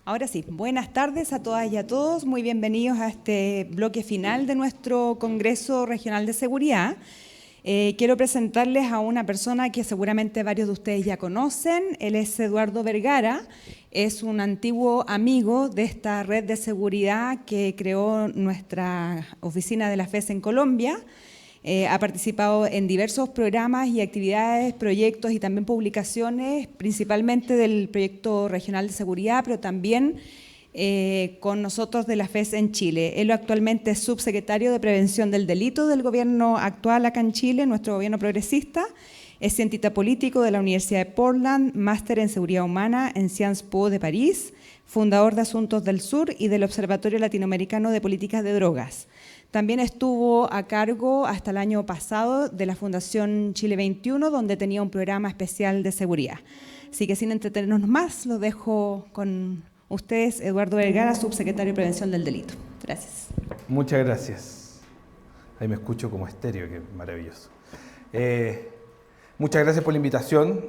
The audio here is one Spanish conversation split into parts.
Ahora sí, buenas tardes a todas y a todos. Muy bienvenidos a este bloque final de nuestro Congreso Regional de Seguridad. Quiero presentarles a una persona que seguramente varios de ustedes ya conocen. Él es Eduardo Vergara, es un antiguo amigo de esta red de seguridad que creó nuestra oficina de la FES en Colombia. Ha participado en diversos programas y actividades, proyectos y también publicaciones, principalmente del proyecto regional de seguridad, pero también con nosotros de la FES en Chile. Él actualmente es subsecretario de Prevención del Delito del gobierno actual acá en Chile, nuestro gobierno progresista. Es cientista político de la Universidad de Portland, máster en Seguridad Humana en Sciences Po de París, fundador de Asuntos del Sur y del Observatorio Latinoamericano de Políticas de Drogas. También estuvo a cargo hasta el año pasado de la Fundación Chile 21, donde tenía un programa especial de seguridad. Así que sin entretenernos más, los dejo con ustedes, Eduardo Vergara, subsecretario de Prevención del Delito. Gracias. Muchas gracias. Ahí me escucho como estéreo, que maravilloso. Muchas gracias por la invitación.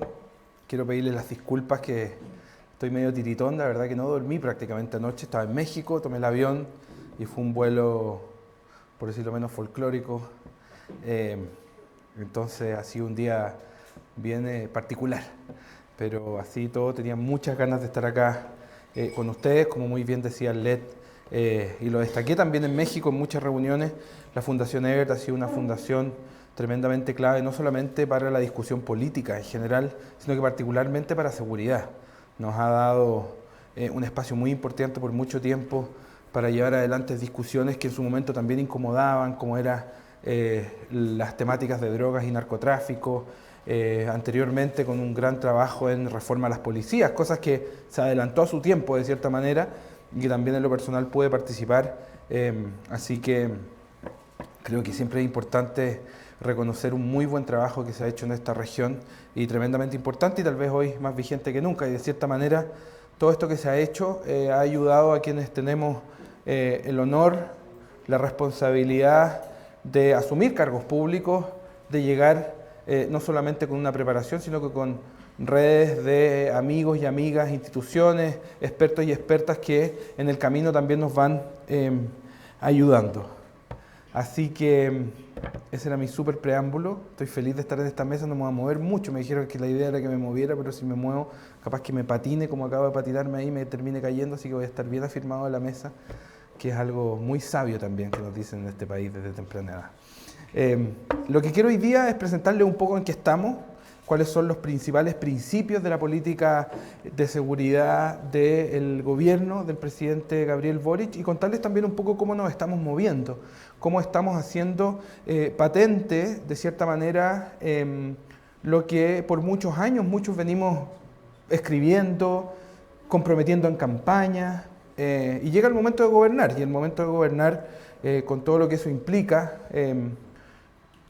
Quiero pedirles las disculpas que estoy medio tiritón, la verdad que no dormí prácticamente anoche. Estaba en México, tomé el avión y fue un vuelo, por decirlo menos, folclórico. Entonces ha sido un día bien particular, pero así todo tenía muchas ganas de estar acá con ustedes, como muy bien decía Led, y lo destaqué también en México en muchas reuniones. La Fundación Ebert ha sido una fundación tremendamente clave, no solamente para la discusión política en general, sino que particularmente para seguridad. Nos ha dado un espacio muy importante por mucho tiempo para llevar adelante discusiones que en su momento también incomodaban, como eran las temáticas de drogas y narcotráfico, anteriormente con un gran trabajo en reforma a las policías, cosas que se adelantó a su tiempo de cierta manera y que también en lo personal pude participar, así que creo que siempre es importante reconocer un muy buen trabajo que se ha hecho en esta región y tremendamente importante y tal vez hoy más vigente que nunca, y de cierta manera todo esto que se ha hecho ha ayudado a quienes tenemos el honor, la responsabilidad de asumir cargos públicos, de llegar no solamente con una preparación, sino que con redes de amigos y amigas, instituciones, expertos y expertas que en el camino también nos van ayudando. Así que ese era mi súper preámbulo. Estoy feliz de estar en esta mesa, no me voy a mover mucho. Me dijeron que la idea era que me moviera, pero si me muevo, capaz que me patine, como acabo de patinarme ahí, me termine cayendo, así que voy a estar bien afirmado en la mesa, que es algo muy sabio también que nos dicen en este país desde temprana edad. Lo que quiero hoy día es presentarles un poco en qué estamos, cuáles son los principales principios de la política de seguridad del gobierno del presidente Gabriel Boric y contarles también un poco cómo nos estamos moviendo, cómo estamos haciendo patente, de cierta manera, lo que por muchos años muchos venimos escribiendo, comprometiendo en campañas, y llega el momento de gobernar, y el momento de gobernar con todo lo que eso implica,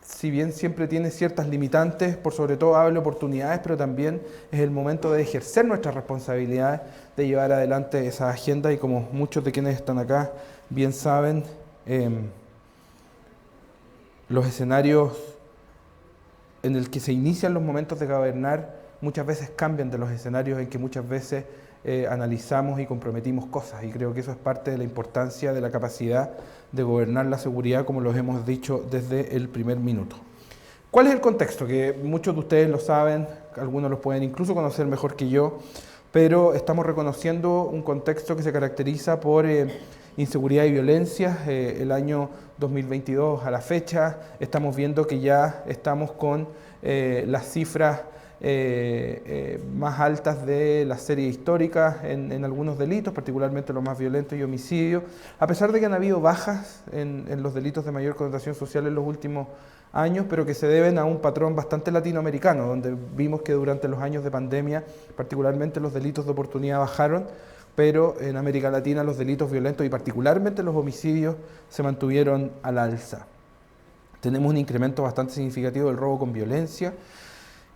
si bien siempre tiene ciertas limitantes, por sobre todo abre oportunidades, pero también es el momento de ejercer nuestras responsabilidades, de llevar adelante esa agenda y como muchos de quienes están acá bien saben, los escenarios en el que se inician los momentos de gobernar muchas veces cambian de los escenarios en que muchas veces analizamos y comprometimos cosas, y creo que eso es parte de la importancia de la capacidad de gobernar la seguridad, como los hemos dicho desde el primer minuto. ¿Cuál es el contexto? Que muchos de ustedes lo saben, algunos los pueden incluso conocer mejor que yo, pero estamos reconociendo un contexto que se caracteriza por inseguridad y violencia. El año 2022 a la fecha estamos viendo que ya estamos con las cifras más altas de las series históricas en algunos delitos, particularmente los más violentos y homicidios, a pesar de que han habido bajas en los delitos de mayor connotación social en los últimos años, pero que se deben a un patrón bastante latinoamericano, donde vimos que durante los años de pandemia, particularmente los delitos de oportunidad bajaron, pero en América Latina los delitos violentos y particularmente los homicidios se mantuvieron al alza. Tenemos un incremento bastante significativo del robo con violencia.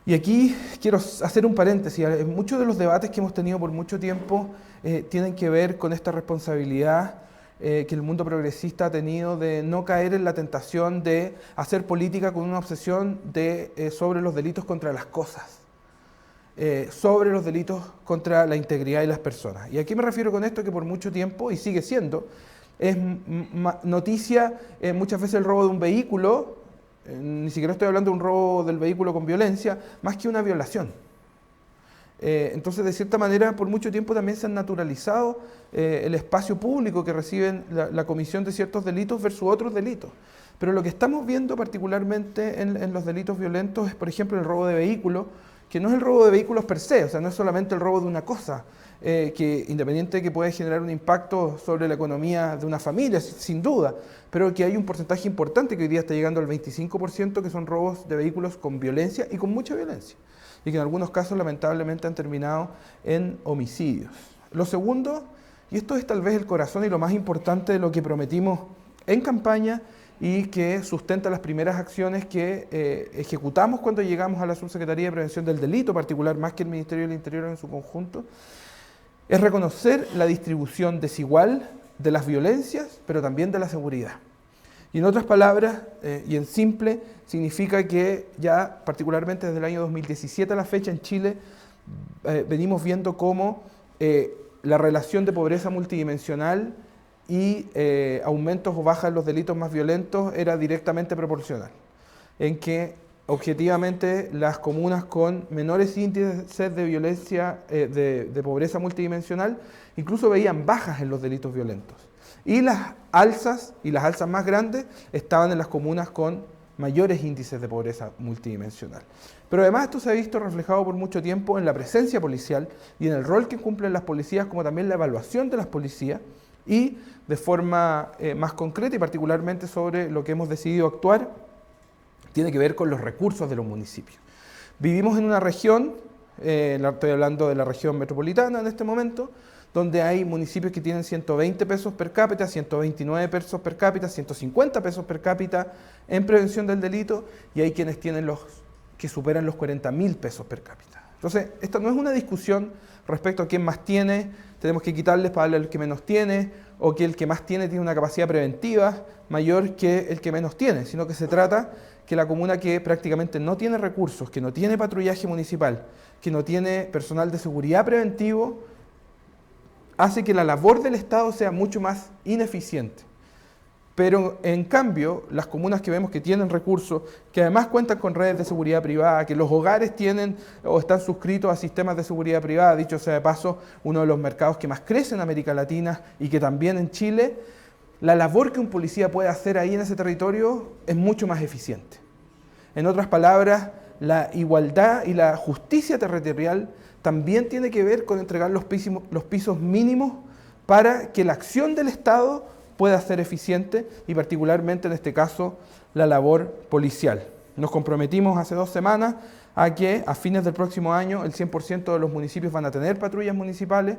Y aquí quiero hacer un paréntesis. Muchos de los debates que hemos tenido por mucho tiempo tienen que ver con esta responsabilidad que el mundo progresista ha tenido de no caer en la tentación de hacer política con una obsesión sobre los delitos contra las cosas. sobre los delitos contra la integridad de las personas. ¿Y a qué me refiero con esto? Que por mucho tiempo, y sigue siendo, es noticia muchas veces el robo de un vehículo, ni siquiera estoy hablando de un robo del vehículo con violencia, más que una violación. Entonces, de cierta manera, por mucho tiempo también se han naturalizado el espacio público que reciben la comisión de ciertos delitos versus otros delitos. Pero lo que estamos viendo particularmente en los delitos violentos es, por ejemplo, el robo de vehículos, que no es el robo de vehículos per se, o sea, no es solamente el robo de una cosa, que independiente de que puede generar un impacto sobre la economía de una familia, sin duda, pero que hay un porcentaje importante que hoy día está llegando al 25%, que son robos de vehículos con violencia y con mucha violencia, y que en algunos casos lamentablemente han terminado en homicidios. Lo segundo, y esto es tal vez el corazón y lo más importante de lo que prometimos en campaña y que sustenta las primeras acciones que ejecutamos cuando llegamos a la Subsecretaría de Prevención del Delito, particular más que el Ministerio del Interior en su conjunto, es reconocer la distribución desigual de las violencias, pero también de la seguridad. Y en otras palabras, y en simple, significa que ya particularmente desde el año 2017 a la fecha en Chile venimos viendo cómo la relación de pobreza multidimensional y aumentos o bajas en los delitos más violentos era directamente proporcional, en que objetivamente las comunas con menores índices de violencia, de pobreza multidimensional, incluso veían bajas en los delitos violentos. Y las alzas más grandes estaban en las comunas con mayores índices de pobreza multidimensional. Pero además esto se ha visto reflejado por mucho tiempo en la presencia policial y en el rol que cumplen las policías, como también la evaluación de las policías, y de forma más concreta y particularmente sobre lo que hemos decidido actuar, tiene que ver con los recursos de los municipios. Vivimos en una región, estoy hablando de la región metropolitana en este momento, donde hay municipios que tienen 120 pesos per cápita, 129 pesos per cápita, 150 pesos per cápita en prevención del delito, y hay quienes tienen los que superan los 40.000 pesos per cápita. Entonces, esta no es una discusión respecto a quién más tiene, tenemos que quitarles para darle al que menos tiene, o que el que más tiene una capacidad preventiva mayor que el que menos tiene, sino que se trata que la comuna que prácticamente no tiene recursos, que no tiene patrullaje municipal, que no tiene personal de seguridad preventivo, hace que la labor del Estado sea mucho más ineficiente. Pero en cambio, las comunas que vemos que tienen recursos, que además cuentan con redes de seguridad privada, que los hogares tienen o están suscritos a sistemas de seguridad privada, dicho sea de paso, uno de los mercados que más crece en América Latina y que también en Chile, la labor que un policía puede hacer ahí en ese territorio es mucho más eficiente. En otras palabras, la igualdad y la justicia territorial también tiene que ver con entregar los pisos mínimos para que la acción del Estado pueda ser eficiente y particularmente en este caso la labor policial. Nos comprometimos hace 2 semanas a que a fines del próximo año el 100% de los municipios van a tener patrullas municipales.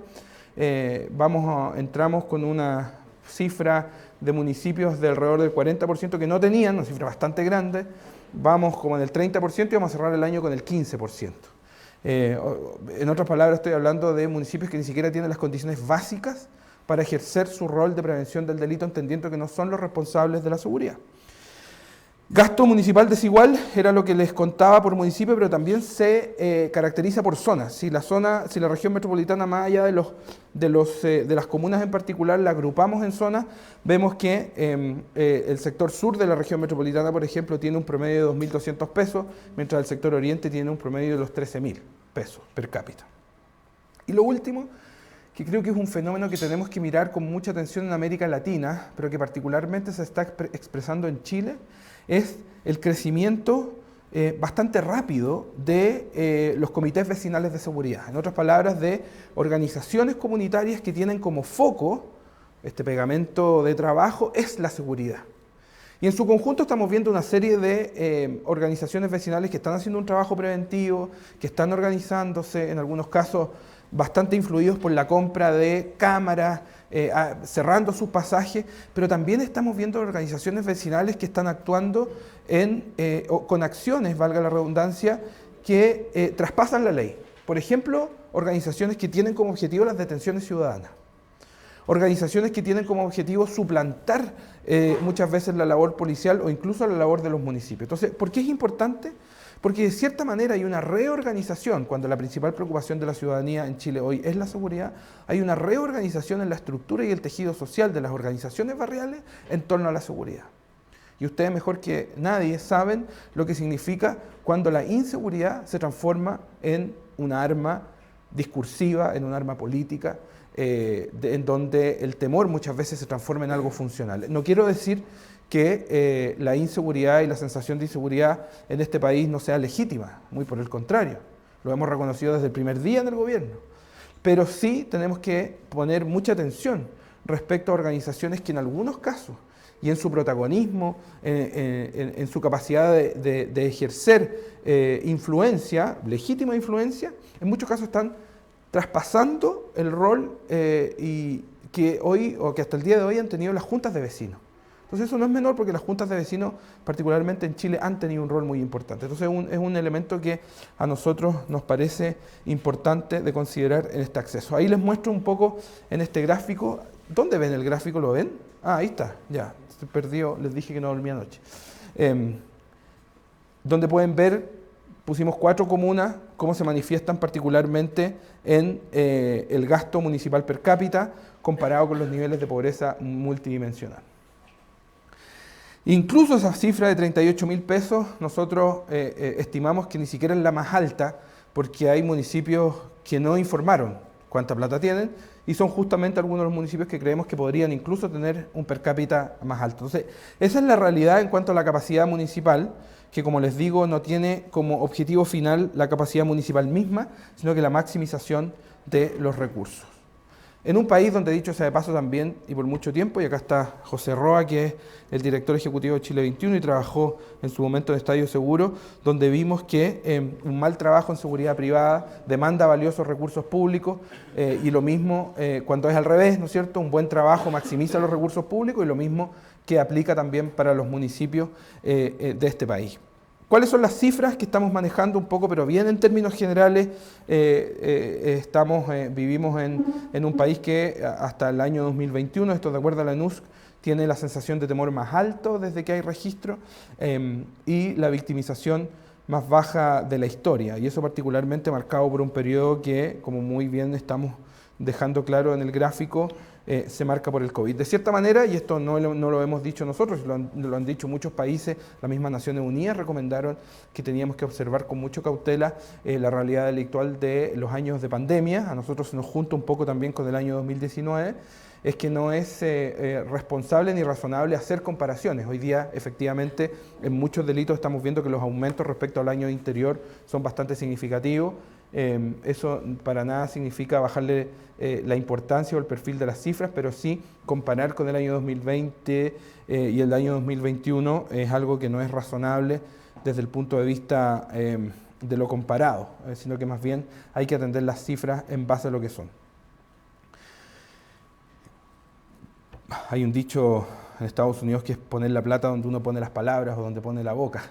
Entramos con una cifra de municipios de alrededor del 40% que no tenían, una cifra bastante grande. Vamos como en el 30% y vamos a cerrar el año con el 15%. En otras palabras, estoy hablando de municipios que ni siquiera tienen las condiciones básicas para ejercer su rol de prevención del delito, entendiendo que no son los responsables de la seguridad. Gasto municipal desigual era lo que les contaba por municipio, pero también se caracteriza por zonas. Si la región metropolitana, más allá de las comunas en particular, la agrupamos en zonas, vemos que el sector sur de la región metropolitana, por ejemplo, tiene un promedio de 2.200 pesos, mientras el sector oriente tiene un promedio de los 13.000 pesos per cápita. Y lo último, que creo que es un fenómeno que tenemos que mirar con mucha atención en América Latina, pero que particularmente se está expresando en Chile, es el crecimiento bastante rápido de los comités vecinales de seguridad. En otras palabras, de organizaciones comunitarias que tienen como foco, este pegamento de trabajo, es la seguridad. Y en su conjunto estamos viendo una serie de organizaciones vecinales que están haciendo un trabajo preventivo, que están organizándose, en algunos casos bastante influidos por la compra de cámaras, cerrando sus pasajes, pero también estamos viendo organizaciones vecinales que están actuando con acciones, valga la redundancia, que traspasan la ley. Por ejemplo, organizaciones que tienen como objetivo las detenciones ciudadanas. Organizaciones que tienen como objetivo suplantar muchas veces la labor policial o incluso la labor de los municipios. Entonces, ¿por qué es importante? Porque de cierta manera hay una reorganización, cuando la principal preocupación de la ciudadanía en Chile hoy es la seguridad, hay una reorganización en la estructura y el tejido social de las organizaciones barriales en torno a la seguridad. Y ustedes mejor que nadie saben lo que significa cuando la inseguridad se transforma en una arma discursiva, en un arma política, en donde el temor muchas veces se transforma en algo funcional. No quiero decir que la inseguridad y la sensación de inseguridad en este país no sea legítima, muy por el contrario, lo hemos reconocido desde el primer día en el gobierno, pero sí tenemos que poner mucha atención respecto a organizaciones que en algunos casos y en su protagonismo, en su capacidad de ejercer influencia, legítima influencia, en muchos casos están traspasando el rol y que hoy, o que hasta el día de hoy han tenido las juntas de vecinos. Entonces eso no es menor porque las juntas de vecinos, particularmente en Chile, han tenido un rol muy importante. Entonces es un elemento que a nosotros nos parece importante de considerar en este acceso. Ahí les muestro un poco en este gráfico. ¿Dónde ven el gráfico? ¿Lo ven? Ah, ahí está, ya, se perdió, les dije que no dormía anoche. Donde pueden ver, pusimos 4 comunas, cómo se manifiestan particularmente en el gasto municipal per cápita comparado con los niveles de pobreza multidimensional. Incluso esa cifra de 38.000 pesos, nosotros estimamos que ni siquiera es la más alta, porque hay municipios que no informaron cuánta plata tienen, y son justamente algunos de los municipios que creemos que podrían incluso tener un per cápita más alto. Entonces, esa es la realidad en cuanto a la capacidad municipal, que como les digo, no tiene como objetivo final la capacidad municipal misma, sino que la maximización de los recursos. En un país donde, dicho sea de paso también, y por mucho tiempo, y acá está José Roa, que es el director ejecutivo de Chile 21 y trabajó en su momento en Estadio Seguro, donde vimos que un mal trabajo en seguridad privada demanda valiosos recursos públicos, y lo mismo cuando es al revés, ¿no es cierto? Un buen trabajo maximiza los recursos públicos, y lo mismo que aplica también para los municipios de este país. ¿Cuáles son las cifras que estamos manejando un poco, pero bien en términos generales? Vivimos en un país que hasta el año 2021, esto de acuerdo a la NUSC, tiene la sensación de temor más alto desde que hay registro y la victimización más baja de la historia, y eso particularmente marcado por un periodo que, como muy bien estamos dejando claro en el gráfico, se marca por el COVID. De cierta manera, y esto no lo hemos dicho nosotros, lo han dicho muchos países, las mismas Naciones Unidas recomendaron que teníamos que observar con mucha cautela la realidad delictual de los años de pandemia. A nosotros se nos junta un poco también con el año 2019, es que no es responsable ni razonable hacer comparaciones. Hoy día, efectivamente, en muchos delitos estamos viendo que los aumentos respecto al año anterior son bastante significativos. Eso para nada significa bajarle la importancia o el perfil de las cifras, pero sí comparar con el año 2020 y el año 2021 es algo que no es razonable desde el punto de vista de lo comparado, sino que más bien hay que atender las cifras en base a lo que son. Hay un dicho en Estados Unidos que es poner la plata donde uno pone las palabras o donde pone la boca.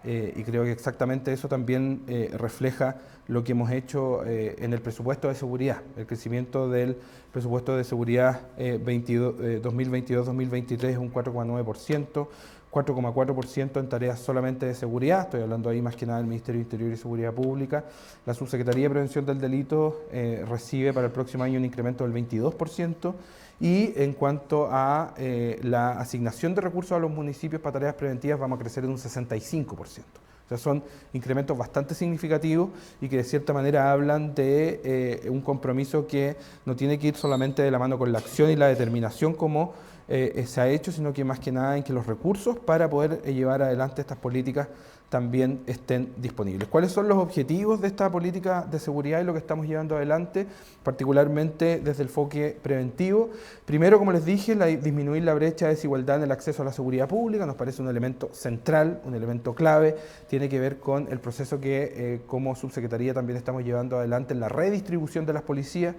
Y creo que exactamente eso también refleja lo que hemos hecho en el presupuesto de seguridad. El crecimiento del presupuesto de seguridad 2022-2023 es un 4,9%, 4,4% en tareas solamente de seguridad, estoy hablando ahí más que nada del Ministerio de Interior y Seguridad Pública. La Subsecretaría de Prevención del Delito recibe para el próximo año un incremento del 22%, y en cuanto a la asignación de recursos a los municipios para tareas preventivas vamos a crecer en un 65%. O sea, son incrementos bastante significativos y que de cierta manera hablan de un compromiso que no tiene que ir solamente de la mano con la acción y la determinación como se ha hecho, sino que más que nada en que los recursos para poder llevar adelante estas políticas también estén disponibles. ¿Cuáles son los objetivos de esta política de seguridad y lo que estamos llevando adelante, particularmente desde el enfoque preventivo? Primero, como les dije, disminuir la brecha de desigualdad en el acceso a la seguridad pública nos parece un elemento central, un elemento clave, tiene que ver con el proceso que como subsecretaría también estamos llevando adelante en la redistribución de las policías,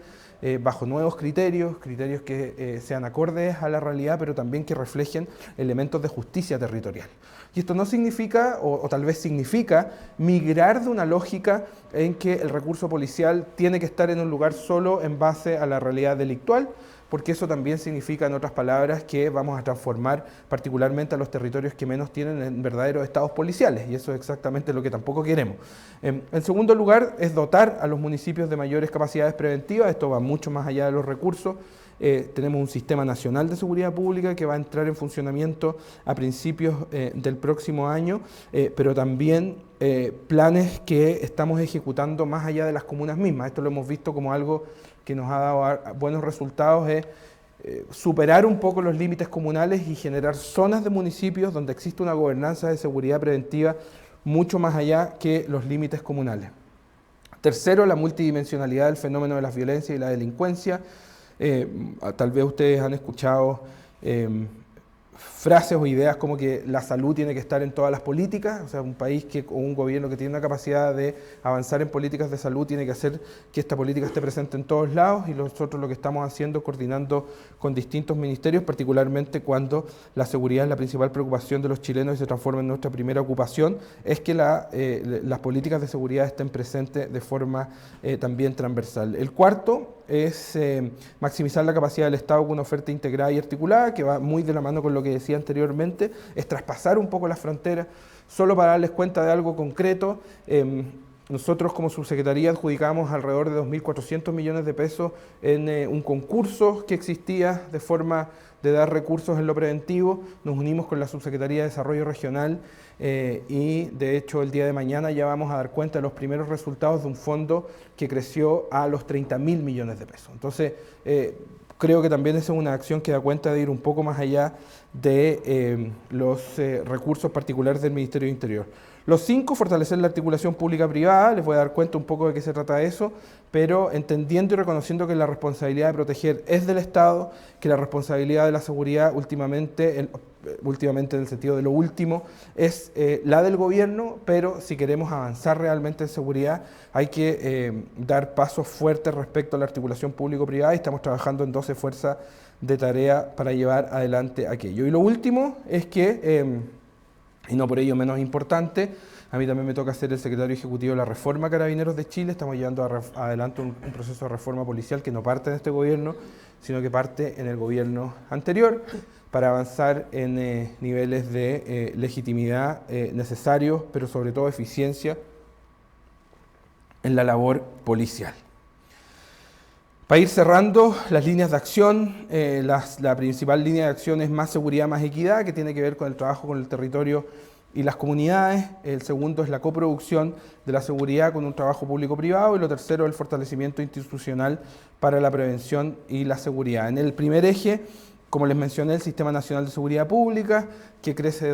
bajo nuevos criterios que sean acordes a la realidad, pero también que reflejen elementos de justicia territorial. Y esto no significa, o tal vez significa, migrar de una lógica en que el recurso policial tiene que estar en un lugar solo en base a la realidad delictual, porque eso también significa, en otras palabras, que vamos a transformar particularmente a los territorios que menos tienen en verdaderos estados policiales, y eso es exactamente lo que tampoco queremos. En segundo lugar, es dotar a los municipios de mayores capacidades preventivas. Esto va mucho más allá de los recursos. Tenemos un sistema nacional de seguridad pública que va a entrar en funcionamiento a principios del próximo año, pero también planes que estamos ejecutando más allá de las comunas mismas. Esto lo hemos visto como algo que nos ha dado buenos resultados, es superar un poco los límites comunales y generar zonas de municipios donde existe una gobernanza de seguridad preventiva mucho más allá que los límites comunales. Tercero, la multidimensionalidad del fenómeno de las violencias y la delincuencia. Tal vez ustedes han escuchado frases o ideas como que la salud tiene que estar en todas las políticas, o sea, un país o un gobierno que tiene una capacidad de avanzar en políticas de salud tiene que hacer que esta política esté presente en todos lados, y nosotros lo que estamos haciendo, coordinando con distintos ministerios, particularmente cuando la seguridad es la principal preocupación de los chilenos y se transforma en nuestra primera ocupación, es que las políticas de seguridad estén presentes de forma también transversal. El cuarto es maximizar la capacidad del Estado con una oferta integrada y articulada, que va muy de la mano con lo que decía anteriormente, es traspasar un poco las fronteras. Solo para darles cuenta de algo concreto, nosotros como subsecretaría adjudicamos alrededor de 2.400 millones de pesos en un concurso que existía de forma de dar recursos en lo preventivo. Nos unimos con la Subsecretaría de Desarrollo Regional y de hecho el día de mañana ya vamos a dar cuenta de los primeros resultados de un fondo que creció a los 30.000 millones de pesos. Entonces, creo que también esa es una acción que da cuenta de ir un poco más allá de los recursos particulares del Ministerio del Interior. Los 5, fortalecer la articulación pública-privada. Les voy a dar cuenta un poco de qué se trata eso, pero entendiendo y reconociendo que la responsabilidad de proteger es del Estado, que la responsabilidad de la seguridad últimamente en el sentido de lo último, es la del gobierno, pero si queremos avanzar realmente en seguridad hay que dar pasos fuertes respecto a la articulación público-privada, y estamos trabajando en 12 fuerzas de tarea para llevar adelante aquello. Y lo último es que, y no por ello menos importante, a mí también me toca ser el secretario ejecutivo de la reforma Carabineros de Chile. Estamos llevando adelante un proceso de reforma policial que no parte en este gobierno, sino que parte en el gobierno anterior, para avanzar en niveles de legitimidad necesarios, pero sobre todo eficiencia en la labor policial. Para ir cerrando, las líneas de acción, la principal línea de acción es más seguridad, más equidad, que tiene que ver con el trabajo con el territorio y las comunidades. El segundo es la coproducción de la seguridad con un trabajo público-privado, y lo tercero, el fortalecimiento institucional para la prevención y la seguridad. En el primer eje, como les mencioné, el Sistema Nacional de Seguridad Pública, que crece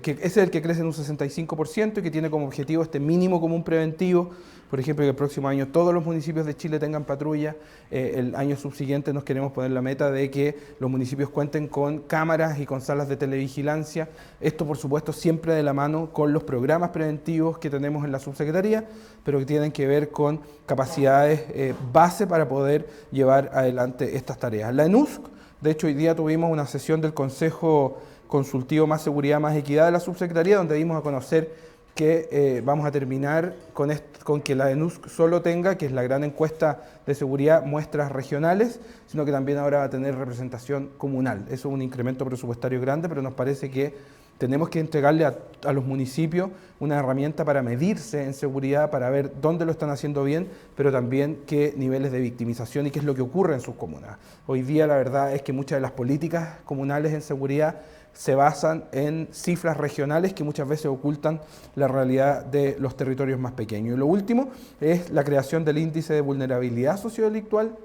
que es el que crece en un 65% y que tiene como objetivo este mínimo común preventivo. Por ejemplo, que el próximo año todos los municipios de Chile tengan patrulla. El año subsiguiente nos queremos poner la meta de que los municipios cuenten con cámaras y con salas de televigilancia. Esto, por supuesto, siempre de la mano con los programas preventivos que tenemos en la subsecretaría, pero que tienen que ver con capacidades base para poder llevar adelante estas tareas. La ENUSC, de hecho, hoy día tuvimos una sesión del Consejo Consultivo Más Seguridad, Más Equidad de la subsecretaría, donde dimos a conocer que vamos a terminar con que la ENUSC solo tenga, que es la gran encuesta de seguridad, muestras regionales, sino que también ahora va a tener representación comunal. Eso es un incremento presupuestario grande, pero nos parece que tenemos que entregarle a los municipios una herramienta para medirse en seguridad, para ver dónde lo están haciendo bien, pero también qué niveles de victimización y qué es lo que ocurre en sus comunas. Hoy día la verdad es que muchas de las políticas comunales en seguridad se basan en cifras regionales que muchas veces ocultan la realidad de los territorios más pequeños. Y lo último es la creación del índice de vulnerabilidad sociodelictual,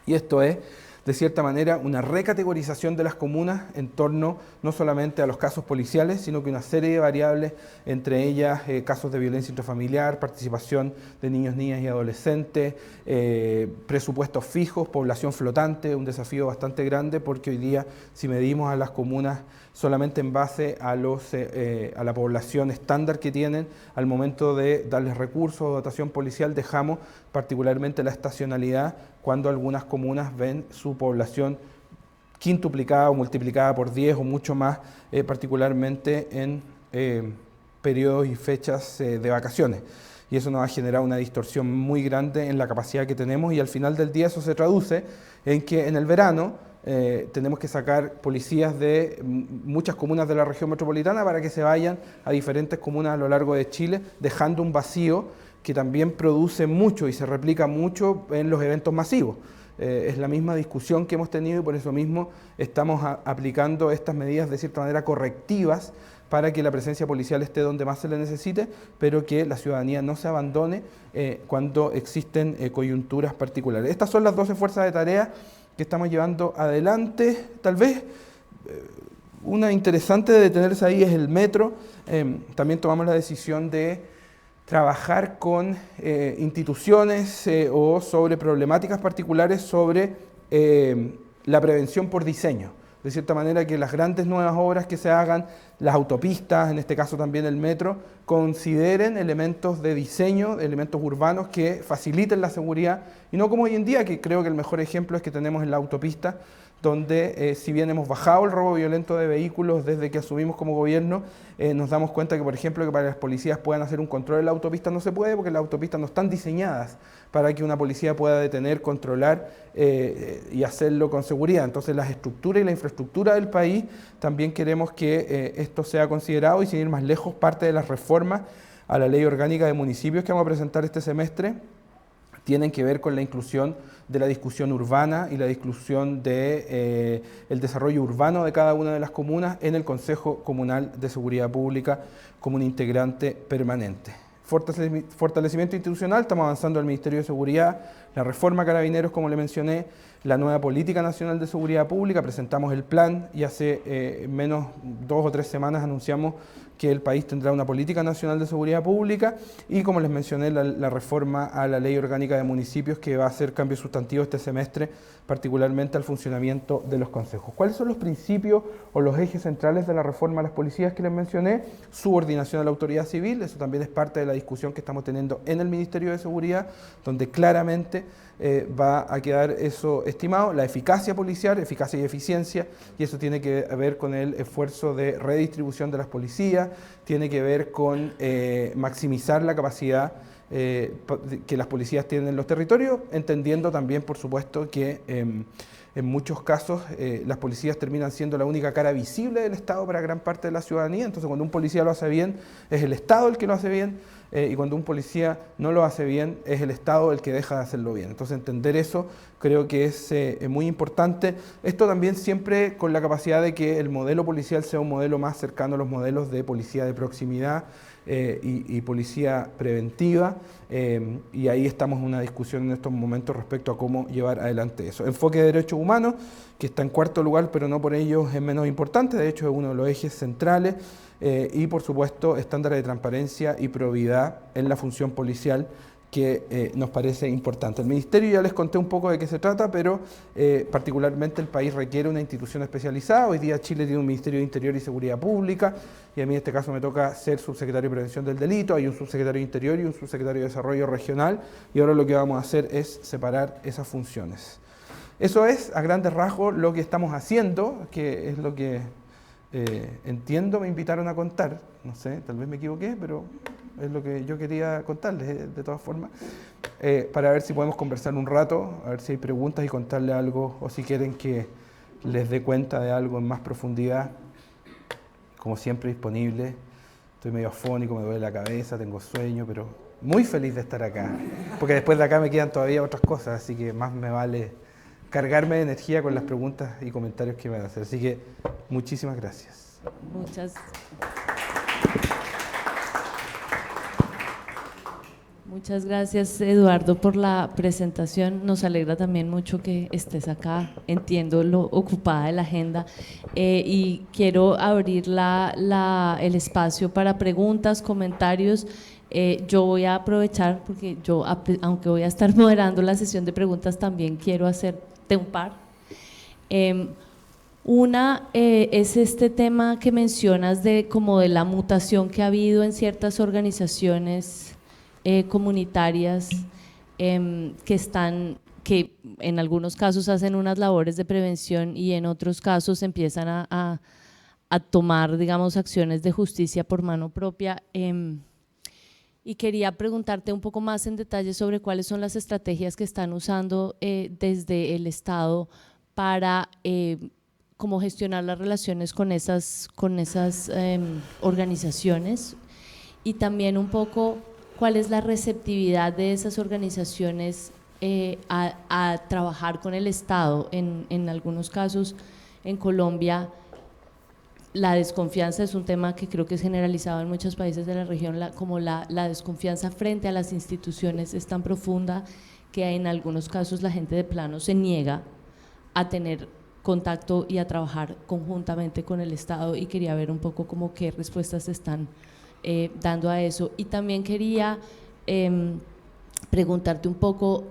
y esto es, de cierta manera, una recategorización de las comunas en torno no solamente a los casos policiales, sino que una serie de variables, entre ellas casos de violencia intrafamiliar, participación de niños, niñas y adolescentes, presupuestos fijos, población flotante, un desafío bastante grande, porque hoy día, si medimos a las comunas solamente en base a la población estándar que tienen, al momento de darles recursos o dotación policial, dejamos particularmente la estacionalidad, cuando algunas comunas ven su población quintuplicada o multiplicada por 10 o mucho más, particularmente en periodos y fechas de vacaciones. y eso nos ha generado una distorsión muy grande en la capacidad que tenemos, y al final del día eso se traduce en que en el verano tenemos que sacar policías de muchas comunas de la región metropolitana para que se vayan a diferentes comunas a lo largo de Chile, dejando un vacío que también produce mucho y se replica mucho en los eventos masivos. Es la misma discusión que hemos tenido y por eso mismo estamos aplicando estas medidas de cierta manera correctivas para que la presencia policial esté donde más se le necesite, pero que la ciudadanía no se abandone cuando existen coyunturas particulares. Estas son las 12 fuerzas de tarea que estamos llevando adelante. Tal vez una interesante de detenerse ahí es el metro. También tomamos la decisión de trabajar con instituciones o sobre problemáticas particulares sobre la prevención por diseño. De cierta manera que las grandes nuevas obras que se hagan, las autopistas, en este caso también el metro, consideren elementos de diseño, elementos urbanos que faciliten la seguridad, y no como hoy en día, que creo que el mejor ejemplo es que tenemos en la autopista, donde si bien hemos bajado el robo violento de vehículos desde que asumimos como gobierno, nos damos cuenta que, por ejemplo, que para las policías puedan hacer un control en la autopista no se puede, porque las autopistas no están diseñadas para que una policía pueda detener, controlar y hacerlo con seguridad. Entonces las estructuras y la infraestructura del país también queremos que esto sea considerado, y sin ir más lejos, parte de las reformas a la Ley Orgánica de Municipios que vamos a presentar este semestre tienen que ver con la inclusión de la discusión urbana y la discusión de el desarrollo urbano de cada una de las comunas en el Consejo Comunal de Seguridad Pública como un integrante permanente. Fortalecimiento institucional, estamos avanzando al Ministerio de Seguridad, la reforma a Carabineros, como le mencioné, la nueva Política Nacional de Seguridad Pública, presentamos el plan y hace menos 2 o 3 semanas anunciamos que el país tendrá una Política Nacional de Seguridad Pública, y como les mencioné, la reforma a la Ley Orgánica de Municipios, que va a hacer cambios sustantivos este semestre, particularmente al funcionamiento de los consejos. ¿Cuáles son los principios o los ejes centrales de la reforma a las policías que les mencioné? Subordinación a la autoridad civil, eso también es parte de la discusión que estamos teniendo en el Ministerio de Seguridad, donde claramente va a quedar eso estimado. La eficacia policial, eficacia y eficiencia, y eso tiene que ver con el esfuerzo de redistribución de las policías, tiene que ver con maximizar la capacidad que las policías tienen en los territorios, entendiendo también, por supuesto, que en muchos casos las policías terminan siendo la única cara visible del Estado para gran parte de la ciudadanía. Entonces, cuando un policía lo hace bien, es el Estado el que lo hace bien, y cuando un policía no lo hace bien, es el Estado el que deja de hacerlo bien. Entonces, entender eso creo que es muy importante. Esto también siempre con la capacidad de que el modelo policial sea un modelo más cercano a los modelos de policía de proximidad y policía preventiva, y ahí estamos en una discusión en estos momentos respecto a cómo llevar adelante eso. Enfoque de derechos humanos, que está en cuarto lugar, pero no por ello es menos importante, de hecho es uno de los ejes centrales, y por supuesto estándares de transparencia y probidad en la función policial, que nos parece importante. El Ministerio ya les conté un poco de qué se trata, pero particularmente el país requiere una institución especializada. Hoy día Chile tiene un Ministerio de Interior y Seguridad Pública, y a mí en este caso me toca ser subsecretario de Prevención del Delito, hay un subsecretario de Interior y un subsecretario de Desarrollo Regional, y ahora lo que vamos a hacer es separar esas funciones. Eso es, a grandes rasgos, lo que estamos haciendo, que es lo que entiendo me invitaron a contar. No sé, tal vez me equivoqué, pero es lo que yo quería contarles de todas formas, para ver si podemos conversar un rato, a ver si hay preguntas y contarles algo, o si quieren que les dé cuenta de algo en más profundidad. Como siempre, disponible. Estoy medio afónico, me duele la cabeza, tengo sueño, pero muy feliz de estar acá, porque después de acá me quedan todavía otras cosas, así que más me vale cargarme de energía con las preguntas y comentarios que me van a hacer. Así que muchísimas gracias. Muchas gracias, Eduardo, por la presentación. Nos alegra también mucho que estés acá. Entiendo lo ocupada de la agenda, y quiero abrir el espacio para preguntas, comentarios. Yo voy a aprovechar, porque yo, aunque voy a estar moderando la sesión de preguntas, también quiero hacerte un par. Una es este tema que mencionas como de la mutación que ha habido en ciertas organizaciones comunitarias que en algunos casos hacen unas labores de prevención y en otros casos empiezan a tomar, digamos, acciones de justicia por mano propia. y quería preguntarte un poco más en detalle sobre cuáles son las estrategias que están usando desde el Estado para cómo gestionar las relaciones con esas organizaciones, y también un poco cuál es la receptividad de esas organizaciones a trabajar con el Estado. En algunos casos en Colombia la desconfianza es un tema que creo que es generalizado en muchos países de la región, como la desconfianza frente a las instituciones es tan profunda que en algunos casos la gente de plano se niega a tener contacto y a trabajar conjuntamente con el Estado, y quería ver un poco como qué respuestas se están dando a eso. Y también quería preguntarte un poco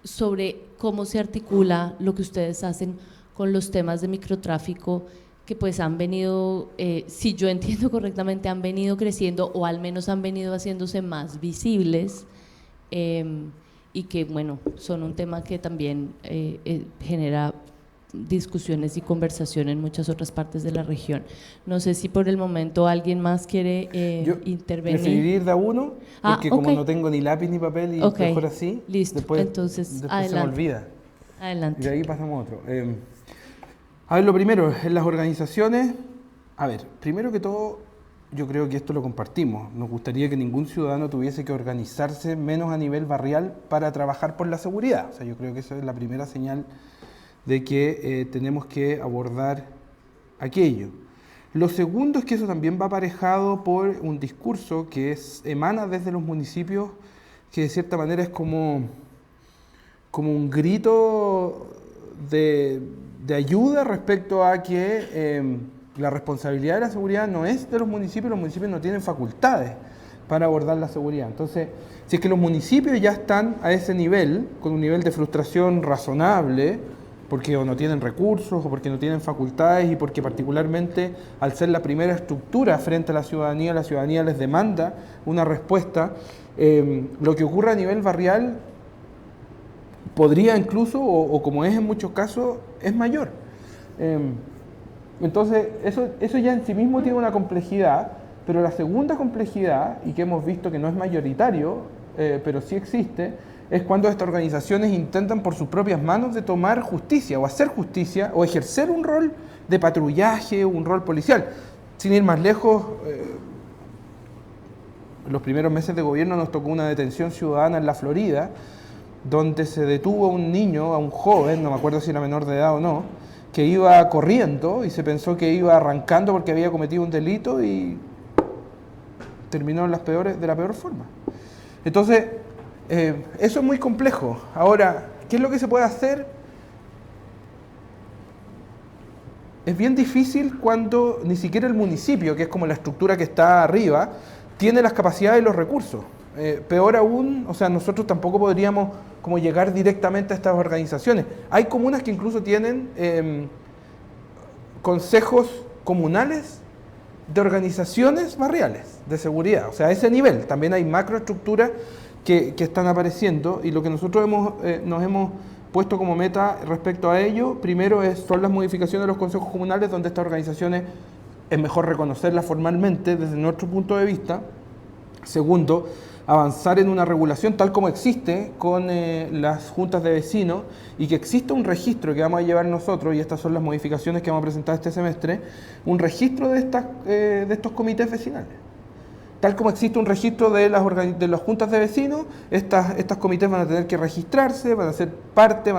sobre cómo se articula lo que ustedes hacen con los temas de microtráfico, que pues han venido, si yo entiendo correctamente, han venido creciendo, o al menos han venido haciéndose más visibles, y que bueno, son un tema que también genera discusiones y conversación en muchas otras partes de la región. No sé si por el momento alguien más quiere intervenir. Preferiría ir de a uno, porque como no tengo ni lápiz ni papel, y mejor así, listo. después Entonces, se me olvida. Adelante. Y de ahí pasamos a otro. A ver, lo primero, en las organizaciones, a ver, primero que todo, yo creo que esto lo compartimos. Nos gustaría que ningún ciudadano tuviese que organizarse, menos a nivel barrial, para trabajar por la seguridad. O sea, yo creo que esa es la primera señal de que tenemos que abordar aquello. Lo segundo es que eso también va aparejado por un discurso que emana desde los municipios, que de cierta manera es como un grito de ayuda respecto a que la responsabilidad de la seguridad no es de los municipios no tienen facultades para abordar la seguridad. Entonces, si es que los municipios ya están a ese nivel, con un nivel de frustración razonable, porque o no tienen recursos, o porque no tienen facultades, y porque particularmente al ser la primera estructura frente a la ciudadanía les demanda una respuesta, lo que ocurre a nivel barrial podría incluso, o como es en muchos casos, es mayor. Entonces, eso ya en sí mismo tiene una complejidad, pero la segunda complejidad, y que hemos visto que no es mayoritario, pero sí existe, es cuando estas organizaciones intentan por sus propias manos de tomar justicia, o hacer justicia, o ejercer un rol de patrullaje, un rol policial. Sin ir más lejos, en los primeros meses de gobierno nos tocó una detención ciudadana en la Florida, donde se detuvo a un niño, a un joven, no me acuerdo si era menor de edad o no, que iba corriendo y se pensó que iba arrancando porque había cometido un delito, y terminó de la peor forma. Entonces, eso es muy complejo. Ahora, ¿qué es lo que se puede hacer? Es bien difícil cuando ni siquiera el municipio, que es como la estructura que está arriba, tiene las capacidades y los recursos. Peor aún, o sea, nosotros tampoco podríamos como llegar directamente a estas organizaciones. Hay comunas que incluso tienen consejos comunales de organizaciones barriales de seguridad. O sea, a ese nivel también hay macroestructuras que están apareciendo, y lo que nosotros nos hemos puesto como meta respecto a ello, primero son las modificaciones de los consejos comunales, donde estas organizaciones es mejor reconocerlas formalmente desde nuestro punto de vista. Segundo, avanzar en una regulación tal como existe con las juntas de vecinos, y que exista un registro que vamos a llevar nosotros, y estas son las modificaciones que vamos a presentar este semestre, un registro de estos comités vecinales. Tal como existe un registro de las juntas de vecinos, estas comités van a tener que registrarse, van a ser parte,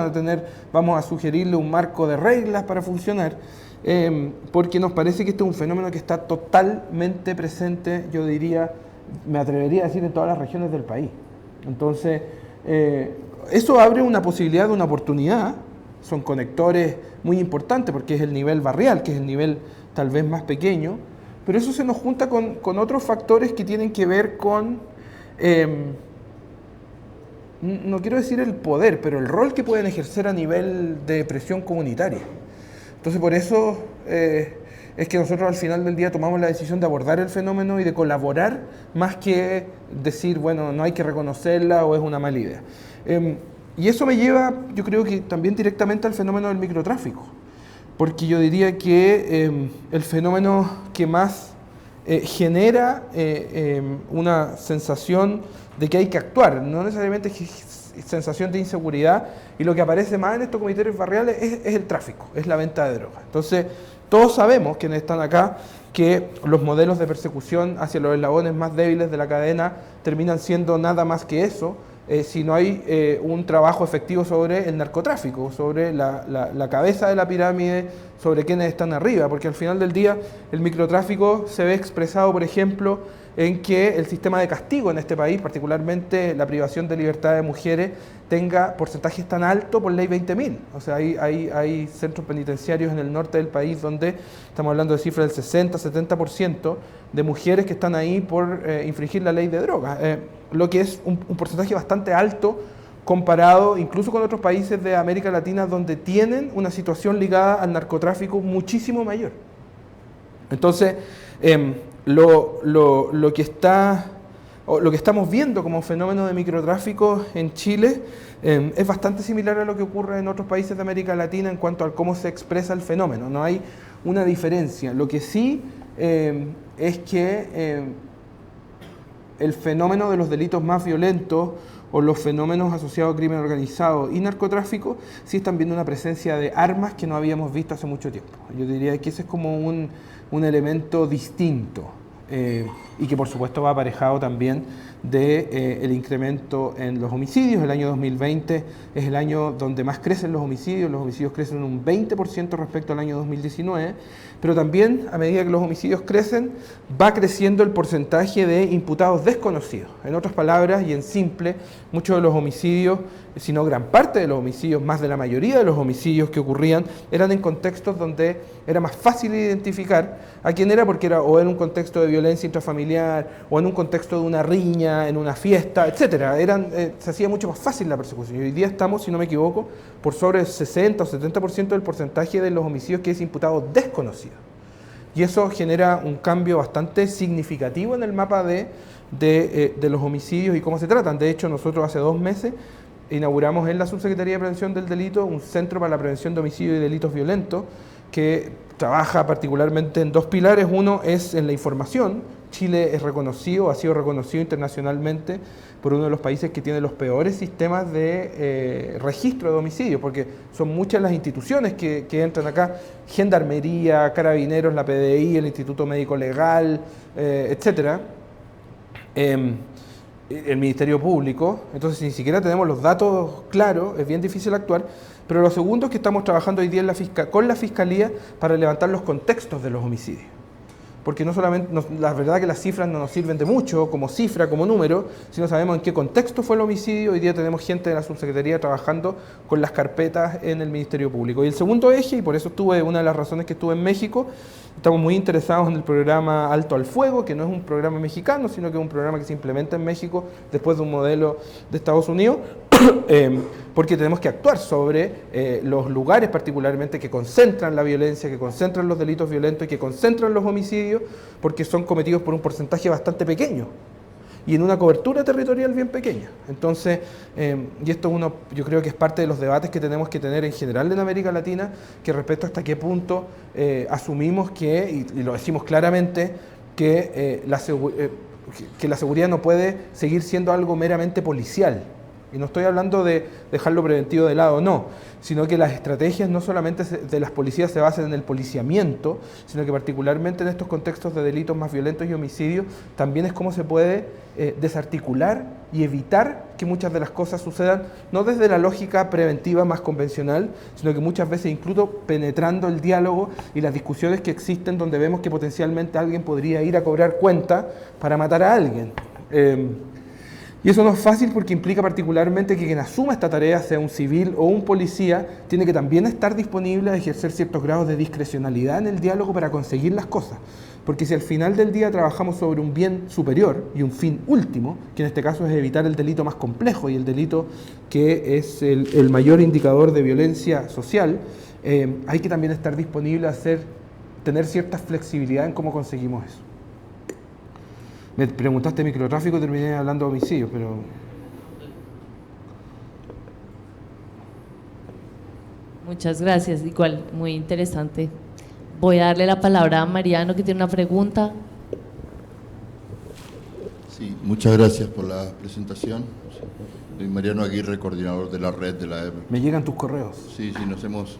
vamos a sugerirle un marco de reglas para funcionar, porque nos parece que este es un fenómeno que está totalmente presente, yo diría, me atrevería a decir, en todas las regiones del país. Entonces, eso abre una posibilidad de una oportunidad, son conectores muy importantes porque es el nivel barrial, que es el nivel tal vez más pequeño, pero eso se nos junta con otros factores que tienen que ver con, no quiero decir el poder, pero el rol que pueden ejercer a nivel de presión comunitaria. Entonces, por eso es que nosotros al final del día tomamos la decisión de abordar el fenómeno y de colaborar, más que decir, bueno, no hay que reconocerla o es una mala idea. Y eso me lleva, yo creo que también directamente al fenómeno del microtráfico, porque yo diría que el fenómeno que más genera una sensación de que hay que actuar, no necesariamente sensación de inseguridad, y lo que aparece más en estos comités barriales es el tráfico, es la venta de drogas. Entonces, todos sabemos, quienes están acá, que los modelos de persecución hacia los eslabones más débiles de la cadena terminan siendo nada más que eso, si no hay un trabajo efectivo sobre el narcotráfico, sobre la cabeza de la pirámide, sobre quienes están arriba, porque al final del día el microtráfico se ve expresado, por ejemplo, en que el sistema de castigo en este país, particularmente la privación de libertad de mujeres, tenga porcentajes tan altos por ley 20.000. O sea, hay centros penitenciarios en el norte del país donde estamos hablando de cifras del 60-70% de mujeres que están ahí por infringir la ley de drogas, lo que es un porcentaje bastante alto comparado incluso con otros países de América Latina donde tienen una situación ligada al narcotráfico muchísimo mayor. Entonces, lo que estamos viendo como fenómeno de microtráfico en Chile es bastante similar a lo que ocurre en otros países de América Latina en cuanto a cómo se expresa el fenómeno. No hay una diferencia. Lo que sí es que el fenómeno de los delitos más violentos o los fenómenos asociados a crimen organizado y narcotráfico sí están viendo una presencia de armas que no habíamos visto hace mucho tiempo. Yo diría que ese es como un elemento distinto y que por supuesto va aparejado también del incremento en los homicidios. El año 2020 es el año donde más crecen los homicidios crecen un 20% respecto al año 2019, pero también a medida que los homicidios crecen, va creciendo el porcentaje de imputados desconocidos. En otras palabras, y en simple, muchos de los homicidios, si no gran parte de los homicidios, más de la mayoría de los homicidios que ocurrían, eran en contextos donde era más fácil identificar a quién era, porque era o en un contexto de violencia intrafamiliar, o en un contexto de una riña, en una fiesta, etcétera. Se hacía mucho más fácil la persecución. Y hoy día estamos, si no me equivoco, por sobre el 60 o 70% del porcentaje de los homicidios que es imputado desconocido. Y eso genera un cambio bastante significativo en el mapa de los homicidios y cómo se tratan. De hecho, nosotros hace 2 meses inauguramos en la Subsecretaría de Prevención del Delito un centro para la prevención de homicidios y delitos violentos que trabaja particularmente en 2 pilares. Uno es en la información. Chile es reconocido, ha sido reconocido internacionalmente por uno de los países que tiene los peores sistemas de registro de homicidios, porque son muchas las instituciones que entran acá, Gendarmería, Carabineros, la PDI, el Instituto Médico Legal, etcétera, el Ministerio Público. Entonces, si ni siquiera tenemos los datos claros, es bien difícil actuar. Pero lo segundo es que estamos trabajando hoy día con la Fiscalía para levantar los contextos de los homicidios. Porque no solamente, la verdad que las cifras no nos sirven de mucho como cifra, como número, sino sabemos en qué contexto fue el homicidio. Hoy día tenemos gente de la Subsecretaría trabajando con las carpetas en el Ministerio Público. Y el segundo eje, y por eso una de las razones que estuve en México, estamos muy interesados en el programa Alto al Fuego, que no es un programa mexicano, sino que es un programa que se implementa en México después de un modelo de Estados Unidos, porque tenemos que actuar sobre los lugares particularmente que concentran la violencia, que concentran los delitos violentos y que concentran los homicidios, porque son cometidos por un porcentaje bastante pequeño y en una cobertura territorial bien pequeña. Entonces, y esto yo creo que es parte de los debates que tenemos que tener en general en América Latina, que respecto hasta qué punto asumimos que, y lo decimos claramente, que la seguridad no puede seguir siendo algo meramente policial. Y no estoy hablando de dejarlo preventivo de lado, no, sino que las estrategias no solamente de las policías se basan en el policiamiento, sino que particularmente en estos contextos de delitos más violentos y homicidios, también es cómo se puede desarticular y evitar que muchas de las cosas sucedan, no desde la lógica preventiva más convencional, sino que muchas veces incluso penetrando el diálogo y las discusiones que existen donde vemos que potencialmente alguien podría ir a cobrar cuenta para matar a alguien. Y eso no es fácil porque implica particularmente que quien asuma esta tarea, sea un civil o un policía, tiene que también estar disponible a ejercer ciertos grados de discrecionalidad en el diálogo para conseguir las cosas. Porque si al final del día trabajamos sobre un bien superior y un fin último, que en este caso es evitar el delito más complejo y el delito que es el mayor indicador de violencia social, hay que también estar disponible a tener cierta flexibilidad en cómo conseguimos eso. Me preguntaste microtráfico y terminé hablando de homicidios, pero... Muchas gracias, igual, muy interesante. Voy a darle la palabra a Mariano, que tiene una pregunta. Sí, muchas gracias por la presentación. Soy Mariano Aguirre, coordinador de la red de la EBE. Me llegan tus correos. Sí, nos hemos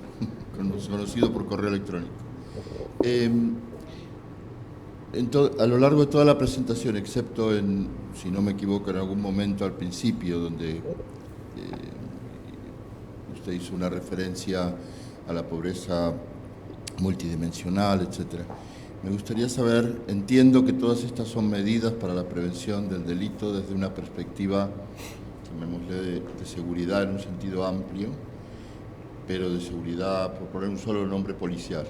conocido por correo electrónico. A lo largo de toda la presentación, excepto en, si no me equivoco, en algún momento al principio, donde usted hizo una referencia a la pobreza multidimensional, etcétera. Me gustaría saber, entiendo que todas estas son medidas para la prevención del delito desde una perspectiva, llamémosle, de seguridad en un sentido amplio, pero de seguridad, por poner un solo nombre, policial,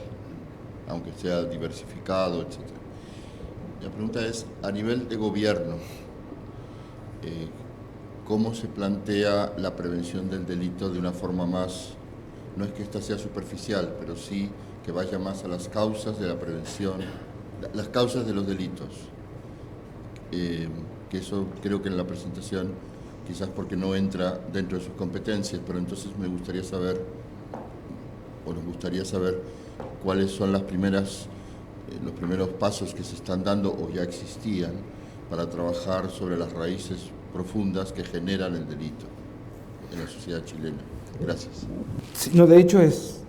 aunque sea diversificado, etc. La pregunta es, a nivel de gobierno, ¿cómo se plantea la prevención del delito de una forma más, no es que esta sea superficial, pero sí que vaya más a las causas de la prevención, las causas de los delitos? Que eso creo que en la presentación, quizás porque no entra dentro de sus competencias, pero entonces me gustaría saber, o nos gustaría saber, cuáles son los primeros pasos que se están dando o ya existían para trabajar sobre las raíces profundas que generan el delito en la sociedad chilena. Gracias. Sí, no, de hecho es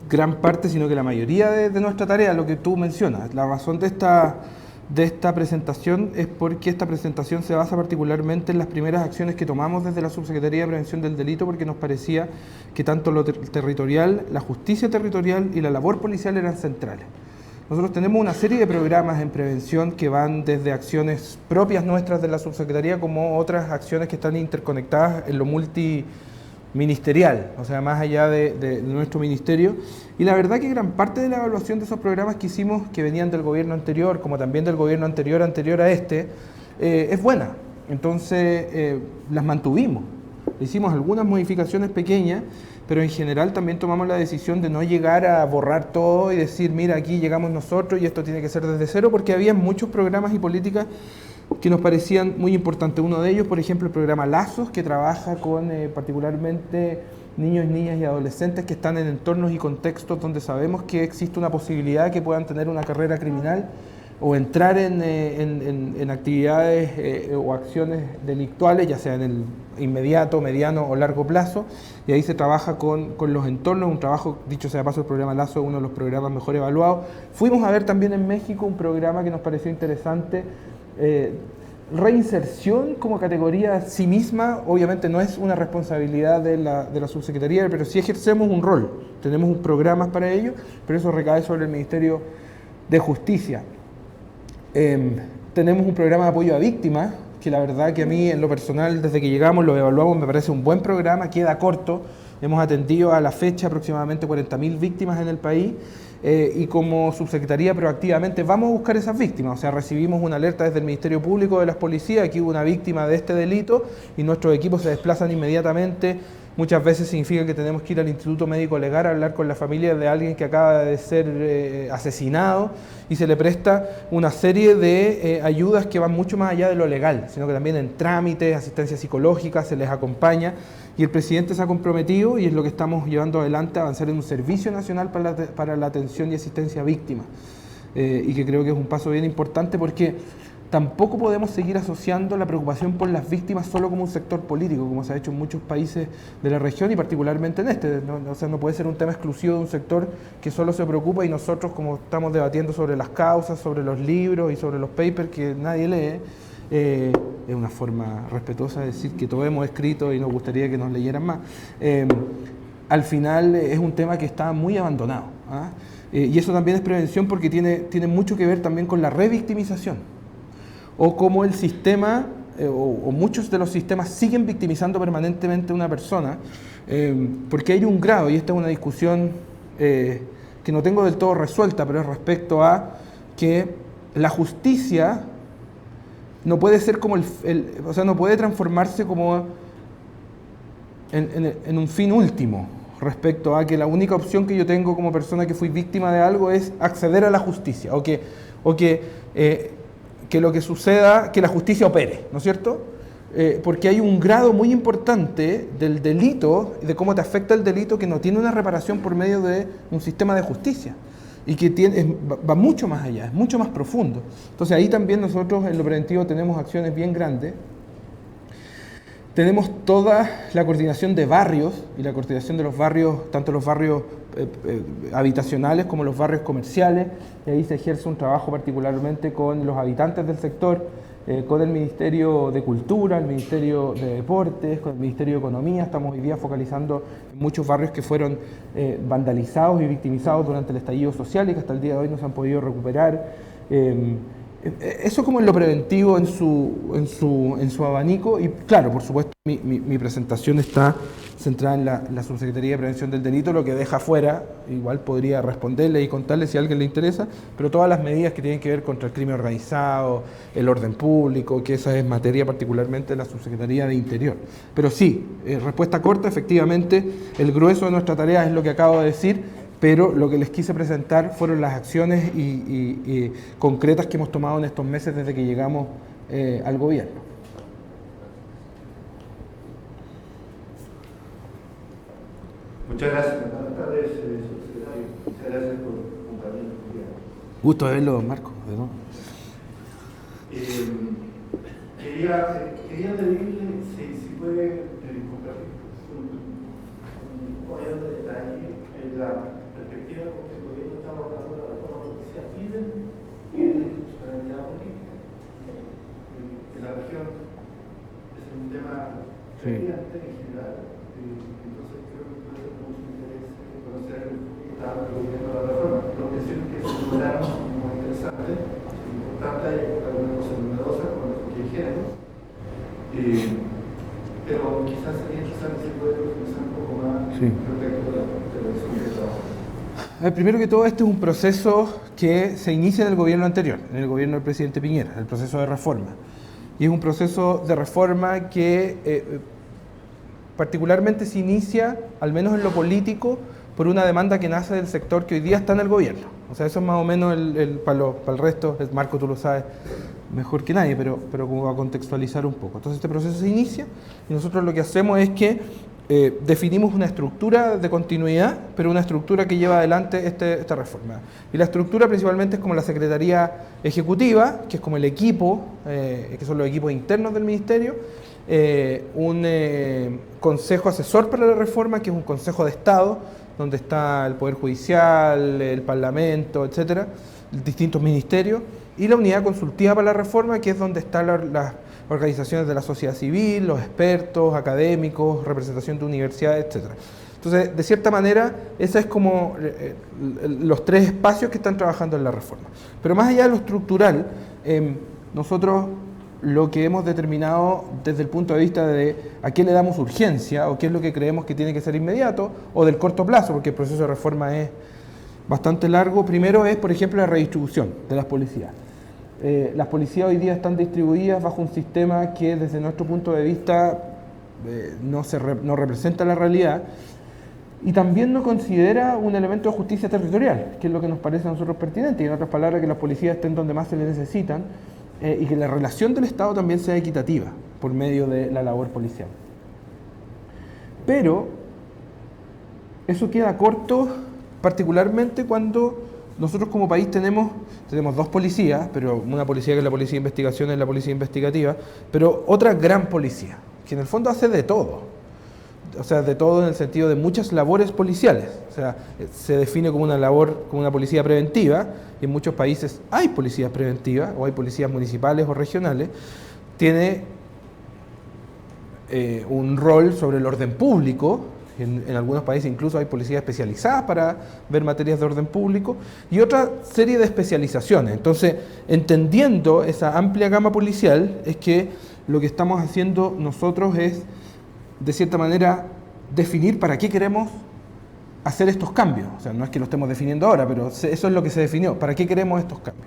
gran parte, sino que la mayoría de nuestra tarea, lo que tú mencionas. La razón de esta presentación es porque esta presentación se basa particularmente en las primeras acciones que tomamos desde la Subsecretaría de Prevención del Delito, porque nos parecía que tanto lo territorial, la justicia territorial y la labor policial eran centrales. Nosotros tenemos una serie de programas en prevención que van desde acciones propias nuestras de la Subsecretaría como otras acciones que están interconectadas en lo multiministerial, o sea, más allá de nuestro ministerio. Y la verdad que gran parte de la evaluación de esos programas que hicimos, que venían del gobierno anterior, como también del gobierno anterior a este, es buena. Entonces, las mantuvimos. Hicimos algunas modificaciones pequeñas, pero en general también tomamos la decisión de no llegar a borrar todo y decir, mira, aquí llegamos nosotros y esto tiene que ser desde cero, porque había muchos programas y políticas que nos parecían muy importantes. Uno de ellos, por ejemplo, el programa Lazos, que trabaja con particularmente niños, niñas y adolescentes que están en entornos y contextos donde sabemos que existe una posibilidad que puedan tener una carrera criminal o entrar en actividades o acciones delictuales, ya sea en el inmediato, mediano o largo plazo, y ahí se trabaja con los entornos, un trabajo, dicho sea de paso, el programa Lazo es uno de los programas mejor evaluados. Fuimos a ver también en México un programa que nos pareció interesante, reinserción como categoría en sí misma, obviamente no es una responsabilidad de la subsecretaría, pero sí ejercemos un rol, tenemos programas para ello, pero eso recae sobre el Ministerio de Justicia. Tenemos un programa de apoyo a víctimas, que la verdad que a mí en lo personal, desde que llegamos, lo evaluamos, me parece un buen programa, queda corto, hemos atendido a la fecha aproximadamente 40.000 víctimas en el país, y como subsecretaría proactivamente vamos a buscar esas víctimas, o sea, recibimos una alerta desde el Ministerio Público de las Policías, aquí hubo una víctima de este delito, y nuestros equipos se desplazan inmediatamente. Muchas veces significa que tenemos que ir al Instituto Médico Legal a hablar con la familia de alguien que acaba de ser asesinado, y se le presta una serie de ayudas que van mucho más allá de lo legal, sino que también en trámites, asistencia psicológica, se les acompaña, y el presidente se ha comprometido, y es lo que estamos llevando adelante, a avanzar en un servicio nacional para la atención y asistencia a víctimas, y que creo que es un paso bien importante, porque tampoco podemos seguir asociando la preocupación por las víctimas solo como un sector político, como se ha hecho en muchos países de la región y particularmente en este. O sea, no puede ser un tema exclusivo de un sector que solo se preocupa, y nosotros, como estamos debatiendo sobre las causas, sobre los libros y sobre los papers que nadie lee, es una forma respetuosa de decir que todo hemos escrito y nos gustaría que nos leyeran más. Al final es un tema que está muy abandonado, ¿ah? Y eso también es prevención, porque tiene mucho que ver también con la revictimización, o cómo el sistema, o muchos de los sistemas siguen victimizando permanentemente a una persona, porque hay un grado, y esta es una discusión que no tengo del todo resuelta, pero es respecto a que la justicia no puede ser como o sea, no puede transformarse como en un fin último, respecto a que la única opción que yo tengo como persona que fui víctima de algo es acceder a la justicia, o que lo que suceda, que la justicia opere, ¿no es cierto? Porque hay un grado muy importante del delito, de cómo te afecta el delito, que no tiene una reparación por medio de un sistema de justicia. y que va mucho más allá, es mucho más profundo. Entonces ahí también nosotros en lo preventivo tenemos acciones bien grandes. Tenemos toda la coordinación de barrios y la coordinación de los barrios, tanto los barrios habitacionales como los barrios comerciales, y ahí se ejerce un trabajo particularmente con los habitantes del sector, con el Ministerio de Cultura, el Ministerio de Deportes, con el Ministerio de Economía. Estamos hoy día focalizando en muchos barrios que fueron vandalizados y victimizados durante el estallido social y que hasta el día de hoy no se han podido recuperar. Eso como en lo preventivo, en su abanico. Y claro, por supuesto, mi presentación está centrada en la Subsecretaría de Prevención del Delito, lo que deja fuera, igual podría responderle y contarle si a alguien le interesa, pero todas las medidas que tienen que ver contra el crimen organizado, el orden público, que esa es materia particularmente de la Subsecretaría de Interior. Pero sí, respuesta corta, efectivamente, el grueso de nuestra tarea es lo que acabo de decir, pero lo que les quise presentar fueron las acciones y concretas que hemos tomado en estos meses desde que llegamos al gobierno. Muchas gracias. Buenas tardes, subsecretario. Muchas gracias por compartir. Gusto de verlo, Marco. ¿No? Quería pedirle si puede compartir un mayor detalle en la perspectiva con que el gobierno está abordando la reforma policial y de institucionalidad política. En la región es un tema relevante en general, entonces creo que puede ser mucho interés conocer el gobierno de la reforma. Lo que sí es que se lograron muy interesante, importante, hay algunas cosas numerosas como la de género, pero quizás sería interesante si puede profundizar un poco más respecto a la prevención del trabajo. Primero que todo, este es un proceso que se inicia en el gobierno anterior, en el gobierno del presidente Piñera, el proceso de reforma. Y es un proceso de reforma que particularmente se inicia, al menos en lo político, por una demanda que nace del sector que hoy día está en el gobierno. O sea, eso es más o menos para el resto, Marco, tú lo sabes mejor que nadie, pero como a contextualizar un poco. Entonces este proceso se inicia y nosotros lo que hacemos es que definimos una estructura de continuidad, pero una estructura que lleva adelante esta reforma. Y la estructura principalmente es como la Secretaría Ejecutiva, que es como el equipo, que son los equipos internos del Ministerio, un Consejo Asesor para la Reforma, que es un Consejo de Estado, donde está el Poder Judicial, el Parlamento, etcétera, distintos ministerios, y la Unidad Consultiva para la Reforma, que es donde están las organizaciones de la sociedad civil, los expertos, académicos, representación de universidades, etcétera. Entonces, de cierta manera, esos es como los tres espacios que están trabajando en la reforma. Pero más allá de lo estructural, nosotros lo que hemos determinado desde el punto de vista de a qué le damos urgencia o qué es lo que creemos que tiene que ser inmediato o del corto plazo, porque el proceso de reforma es bastante largo. Primero es, por ejemplo, la redistribución de las policías. Las policías hoy día están distribuidas bajo un sistema que desde nuestro punto de vista no representa la realidad y también no considera un elemento de justicia territorial, que es lo que nos parece a nosotros pertinente, y en otras palabras que las policías estén donde más se les necesitan y que la relación del Estado también sea equitativa por medio de la labor policial. Pero eso queda corto particularmente cuando nosotros como país tenemos dos policías, pero una policía que es la policía de investigación es la policía investigativa, pero otra gran policía, que en el fondo hace de todo. O sea, de todo en el sentido de muchas labores policiales. O sea, se define como una labor, como una policía preventiva, y en muchos países hay policías preventivas, o hay policías municipales o regionales. Tiene un rol sobre el orden público. En algunos países incluso hay policías especializadas para ver materias de orden público y otra serie de especializaciones. Entonces, entendiendo esa amplia gama policial, es que lo que estamos haciendo nosotros es, de cierta manera, definir para qué queremos hacer estos cambios. O sea, no es que lo estemos definiendo ahora, pero eso es lo que se definió, para qué queremos estos cambios.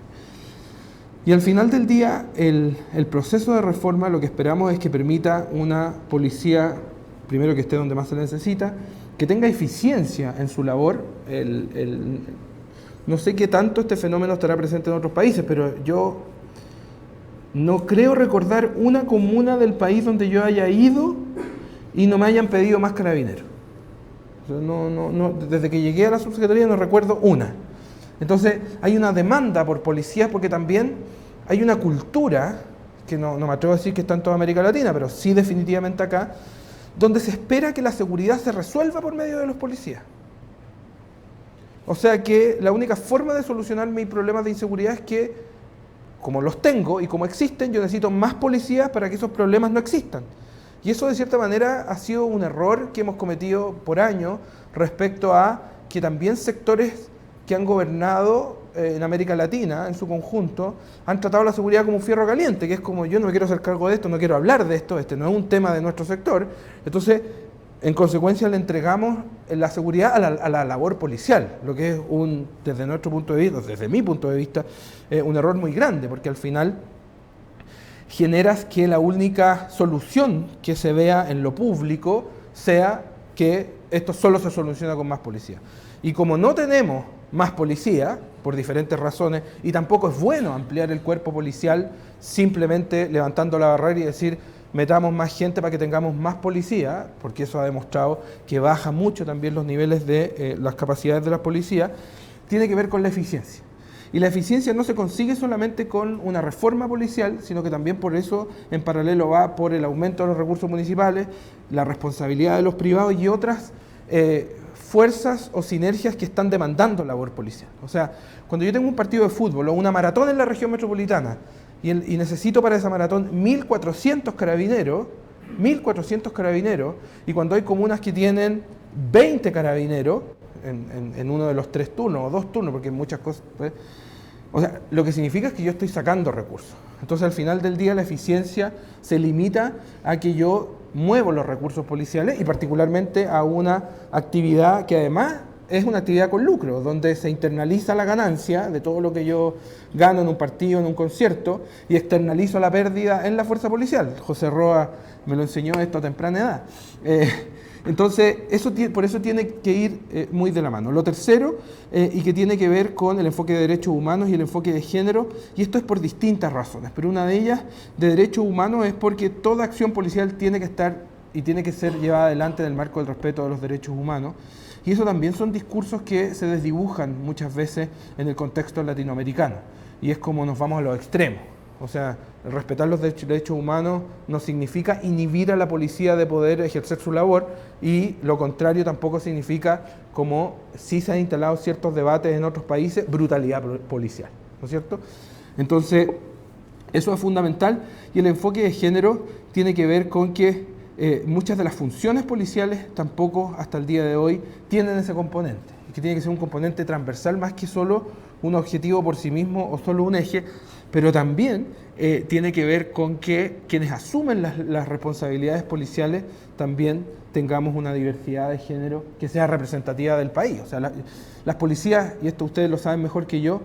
Y al final del día, el proceso de reforma lo que esperamos es que permita una policía, primero que esté donde más se necesita, que tenga eficiencia en su labor. No sé qué tanto este fenómeno estará presente en otros países, pero yo no creo recordar una comuna del país donde yo haya ido y no me hayan pedido más carabineros. O sea, desde que llegué a la subsecretaría no recuerdo una. Entonces hay una demanda por policías porque también hay una cultura, que no me atrevo a decir que está en toda América Latina, pero sí definitivamente acá, donde se espera que la seguridad se resuelva por medio de los policías. O sea que la única forma de solucionar mis problemas de inseguridad es que, como los tengo y como existen, yo necesito más policías para que esos problemas no existan. Y eso de cierta manera ha sido un error que hemos cometido por años respecto a que también sectores que han gobernado en América Latina, en su conjunto, han tratado la seguridad como un fierro caliente, que es como yo no me quiero hacer cargo de esto, no quiero hablar de esto, este no es un tema de nuestro sector. Entonces, en consecuencia, le entregamos la seguridad a la labor policial, lo que es desde nuestro punto de vista, desde mi punto de vista, un error muy grande, porque al final generas que la única solución que se vea en lo público sea que esto solo se soluciona con más policía. Y como no tenemos más policía, por diferentes razones, y tampoco es bueno ampliar el cuerpo policial simplemente levantando la barrera y decir metamos más gente para que tengamos más policía, porque eso ha demostrado que baja mucho también los niveles de las capacidades de la policía, tiene que ver con la eficiencia. Y la eficiencia no se consigue solamente con una reforma policial, sino que también por eso en paralelo va por el aumento de los recursos municipales, la responsabilidad de los privados y otras fuerzas o sinergias que están demandando labor policial. O sea, cuando yo tengo un partido de fútbol o una maratón en la región metropolitana y necesito para esa maratón 1.400 carabineros, y cuando hay comunas que tienen 20 carabineros en uno de los 3 turnos o 2 turnos, porque en muchas cosas, pues, o sea, lo que significa es que yo estoy sacando recursos. Entonces, al final del día, la eficiencia se limita a que yo muevo los recursos policiales y particularmente a una actividad que además es una actividad con lucro, donde se internaliza la ganancia de todo lo que yo gano en un partido, en un concierto, y externalizo la pérdida en la fuerza policial. José Roa me lo enseñó esto a temprana edad. Entonces, por eso tiene que ir muy de la mano. Lo tercero, y que tiene que ver con el enfoque de derechos humanos y el enfoque de género, y esto es por distintas razones, pero una de ellas, de derechos humanos, es porque toda acción policial tiene que estar y tiene que ser llevada adelante en el marco del respeto de los derechos humanos, y eso también son discursos que se desdibujan muchas veces en el contexto latinoamericano, y es como nos vamos a los extremos. O sea, el respetar los derechos humanos no significa inhibir a la policía de poder ejercer su labor, y lo contrario tampoco significa, como sí se han instalado ciertos debates en otros países, brutalidad policial, ¿no es cierto? Entonces, eso es fundamental, y el enfoque de género tiene que ver con que muchas de las funciones policiales tampoco hasta el día de hoy tienen ese componente, y que tiene que ser un componente transversal más que solo un objetivo por sí mismo o solo un eje, pero también tiene que ver con que quienes asumen las responsabilidades policiales también tengamos una diversidad de género que sea representativa del país. O sea, las policías, y esto ustedes lo saben mejor que yo,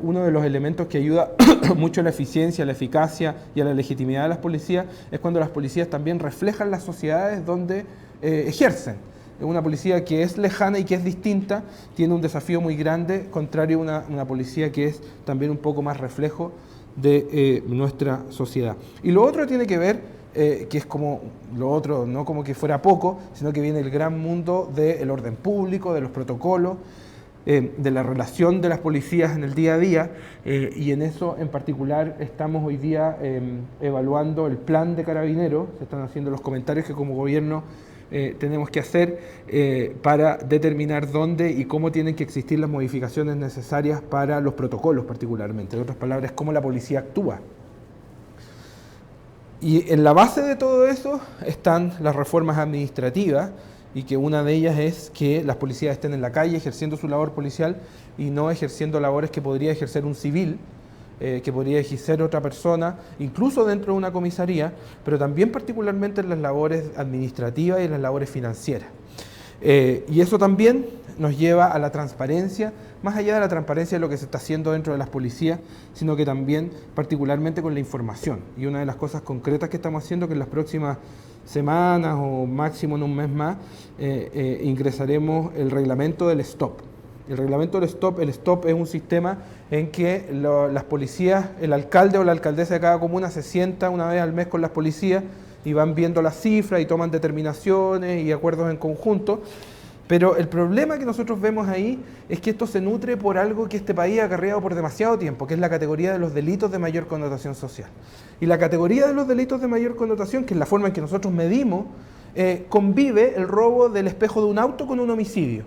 uno de los elementos que ayuda mucho a la eficiencia, a la eficacia y a la legitimidad de las policías es cuando las policías también reflejan las sociedades donde ejercen. Una policía que es lejana y que es distinta tiene un desafío muy grande, contrario a una policía que es también un poco más reflejo de nuestra sociedad. Y lo otro tiene que ver, que es como lo otro, no como que fuera poco, sino que viene el gran mundo del orden público, de los protocolos, de la relación de las policías en el día a día, y en eso en particular estamos hoy día evaluando el plan de Carabineros. Se están haciendo los comentarios que como gobierno tenemos que hacer para determinar dónde y cómo tienen que existir las modificaciones necesarias para los protocolos particularmente. En otras palabras, cómo la policía actúa. Y en la base de todo eso están las reformas administrativas, y que una de ellas es que las policías estén en la calle ejerciendo su labor policial y no ejerciendo labores que podría ejercer un civil, que podría ejercer otra persona, incluso dentro de una comisaría, pero también particularmente en las labores administrativas y en las labores financieras. Y eso también nos lleva a la transparencia, más allá de la transparencia de lo que se está haciendo dentro de las policías, sino que también particularmente con la información. Y una de las cosas concretas que estamos haciendo, que en las próximas semanas o máximo en un mes más, ingresaremos el reglamento del STOP. El reglamento del STOP, el STOP es un sistema en que las policías, el alcalde o la alcaldesa de cada comuna se sienta una vez al mes con las policías y van viendo las cifras y toman determinaciones y acuerdos en conjunto, Pero el problema que nosotros vemos ahí es que esto se nutre por algo que este país ha acarreado por demasiado tiempo, que es la categoría de los delitos de mayor connotación social. Y la categoría de los delitos de mayor connotación, que es la forma en que nosotros medimos, convive el robo del espejo de un auto con un homicidio.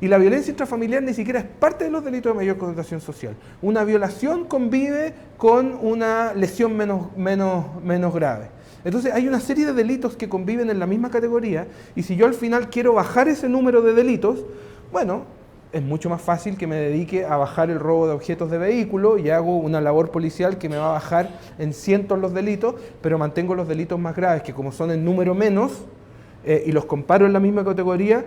Y la violencia intrafamiliar ni siquiera es parte de los delitos de mayor connotación social. Una violación convive con una lesión menos grave. Entonces hay una serie de delitos que conviven en la misma categoría, y si yo al final quiero bajar ese número de delitos, bueno, es mucho más fácil que me dedique a bajar el robo de objetos de vehículo y hago una labor policial que me va a bajar en cientos los delitos, pero mantengo los delitos más graves, que como son en número menos, y los comparo en la misma categoría,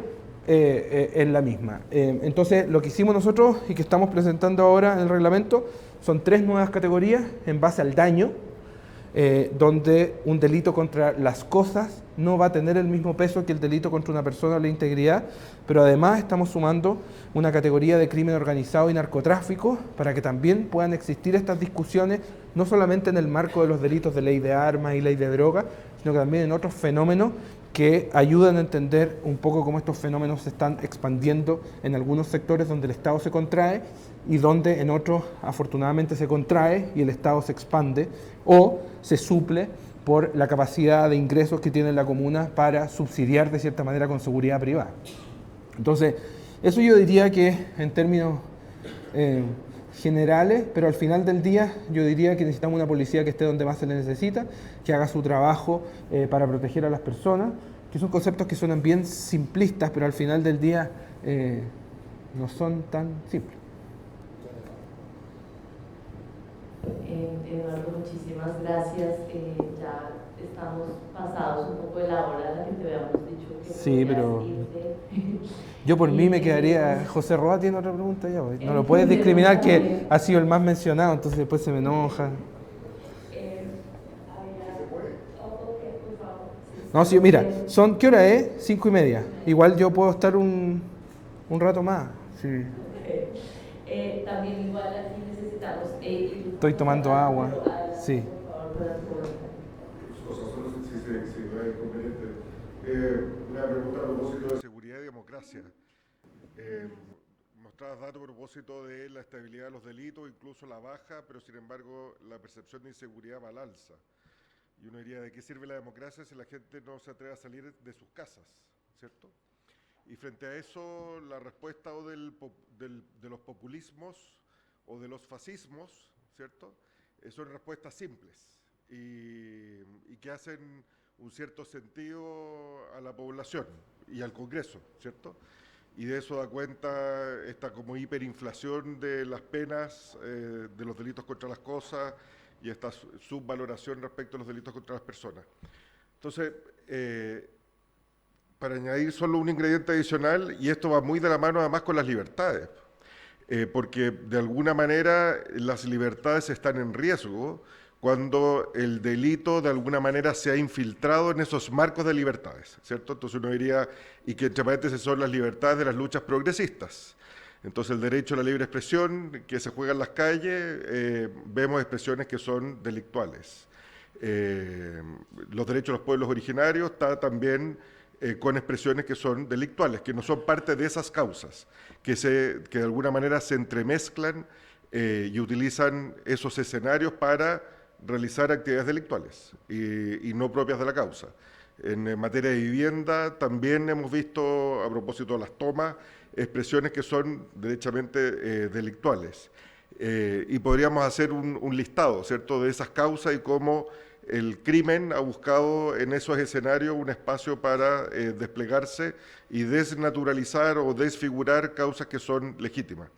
en la misma. Entonces lo que hicimos nosotros y que estamos presentando ahora en el reglamento son 3 nuevas categorías en base al daño, donde un delito contra las cosas no va a tener el mismo peso que el delito contra una persona o la integridad, pero además estamos sumando una categoría de crimen organizado y narcotráfico para que también puedan existir estas discusiones, no solamente en el marco de los delitos de ley de armas y ley de drogas, sino que también en otros fenómenos que ayudan a entender un poco cómo estos fenómenos se están expandiendo en algunos sectores donde el Estado se contrae y donde en otros afortunadamente se contrae y el Estado se expande o se suple por la capacidad de ingresos que tiene la comuna para subsidiar de cierta manera con seguridad privada. Entonces, eso yo diría que en términos generales, pero al final del día yo diría que necesitamos una policía que esté donde más se le necesita, que haga su trabajo para proteger a las personas, que son conceptos que suenan bien simplistas, pero al final del día no son tan simples. Eduardo, muchísimas gracias. Ya estamos pasados un poco de la hora a la que te habíamos dicho que sí, pero irte. Yo por mí me quedaría... José Roa tiene otra pregunta ya, no lo puedes discriminar, que ha sido el más mencionado, entonces después se me enoja. No, sí, mira, ¿qué hora es? 5:30. Igual yo puedo estar un rato más. Sí. También igual aquí necesitamos... Estoy tomando agua. Sí. Si no hay inconveniente. Una pregunta a propósito de seguridad y democracia. Mostrabas datos a propósito de la estabilidad de los delitos, incluso la baja, pero sin embargo la percepción de inseguridad va al alza. Y uno diría, ¿de qué sirve la democracia si la gente no se atreve a salir de sus casas? ¿Cierto? Y frente a eso, la respuesta o de los populismos o de los fascismos, ¿cierto? Son respuestas simples y que hacen un cierto sentido a la población y al Congreso, ¿cierto? Y de eso da cuenta esta como hiperinflación de las penas, de los delitos contra las cosas y esta subvaloración respecto a los delitos contra las personas. Entonces, para añadir solo un ingrediente adicional, y esto va muy de la mano además con las libertades, porque de alguna manera las libertades están en riesgo cuando el delito de alguna manera se ha infiltrado en esos marcos de libertades, ¿cierto? Entonces uno diría, y que entre paréntesis son las libertades de las luchas progresistas. Entonces el derecho a la libre expresión que se juega en las calles, vemos expresiones que son delictuales. Los derechos de los pueblos originarios está también con expresiones que son delictuales, que no son parte de esas causas, que de alguna manera se entremezclan y utilizan esos escenarios para realizar actividades delictuales y no propias de la causa. En materia de vivienda también hemos visto, a propósito de las tomas, expresiones que son derechamente delictuales. Y podríamos hacer un listado, ¿cierto?, de esas causas y cómo el crimen ha buscado en esos escenarios un espacio para desplegarse y desnaturalizar o desfigurar causas que son legítimas.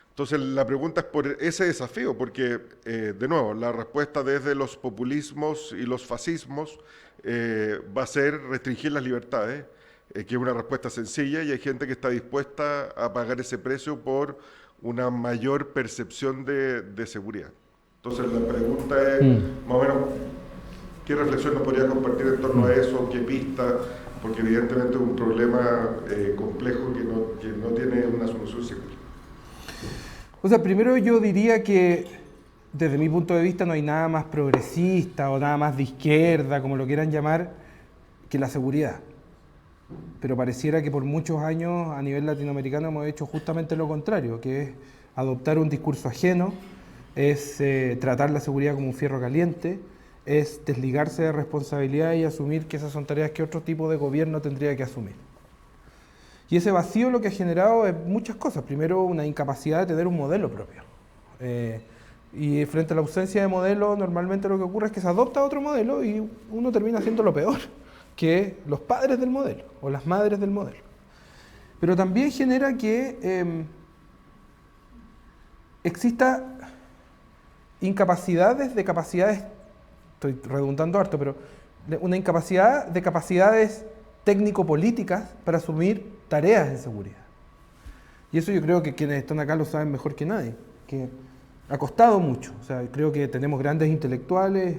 Entonces la pregunta es por ese desafío, porque de nuevo, la respuesta desde los populismos y los fascismos va a ser restringir las libertades, que es una respuesta sencilla y hay gente que está dispuesta a pagar ese precio por una mayor percepción de seguridad. Entonces la pregunta es, más o menos, ¿qué reflexión nos podría compartir en torno a eso? ¿Qué pista? Porque evidentemente es un problema complejo que no tiene una solución simple. O sea, primero yo diría que desde mi punto de vista no hay nada más progresista o nada más de izquierda, como lo quieran llamar, que la seguridad. pero pareciera que por muchos años a nivel latinoamericano hemos hecho justamente lo contrario, que es adoptar un discurso ajeno, es tratar la seguridad como un fierro caliente, es desligarse de responsabilidad y asumir que esas son tareas que otro tipo de gobierno tendría que asumir. Y ese vacío lo que ha generado es muchas cosas. Primero, una incapacidad de tener un modelo propio. Y frente a la ausencia de modelo, normalmente lo que ocurre es que se adopta otro modelo y uno termina haciendo lo peor que los padres del modelo o las madres del modelo. Pero también genera que exista incapacidades de capacidades, estoy redundando harto, pero una incapacidad de capacidades técnico-políticas para asumir tareas de seguridad. Y eso yo creo que quienes están acá lo saben mejor que nadie, que ha costado mucho. O sea, creo que tenemos grandes intelectuales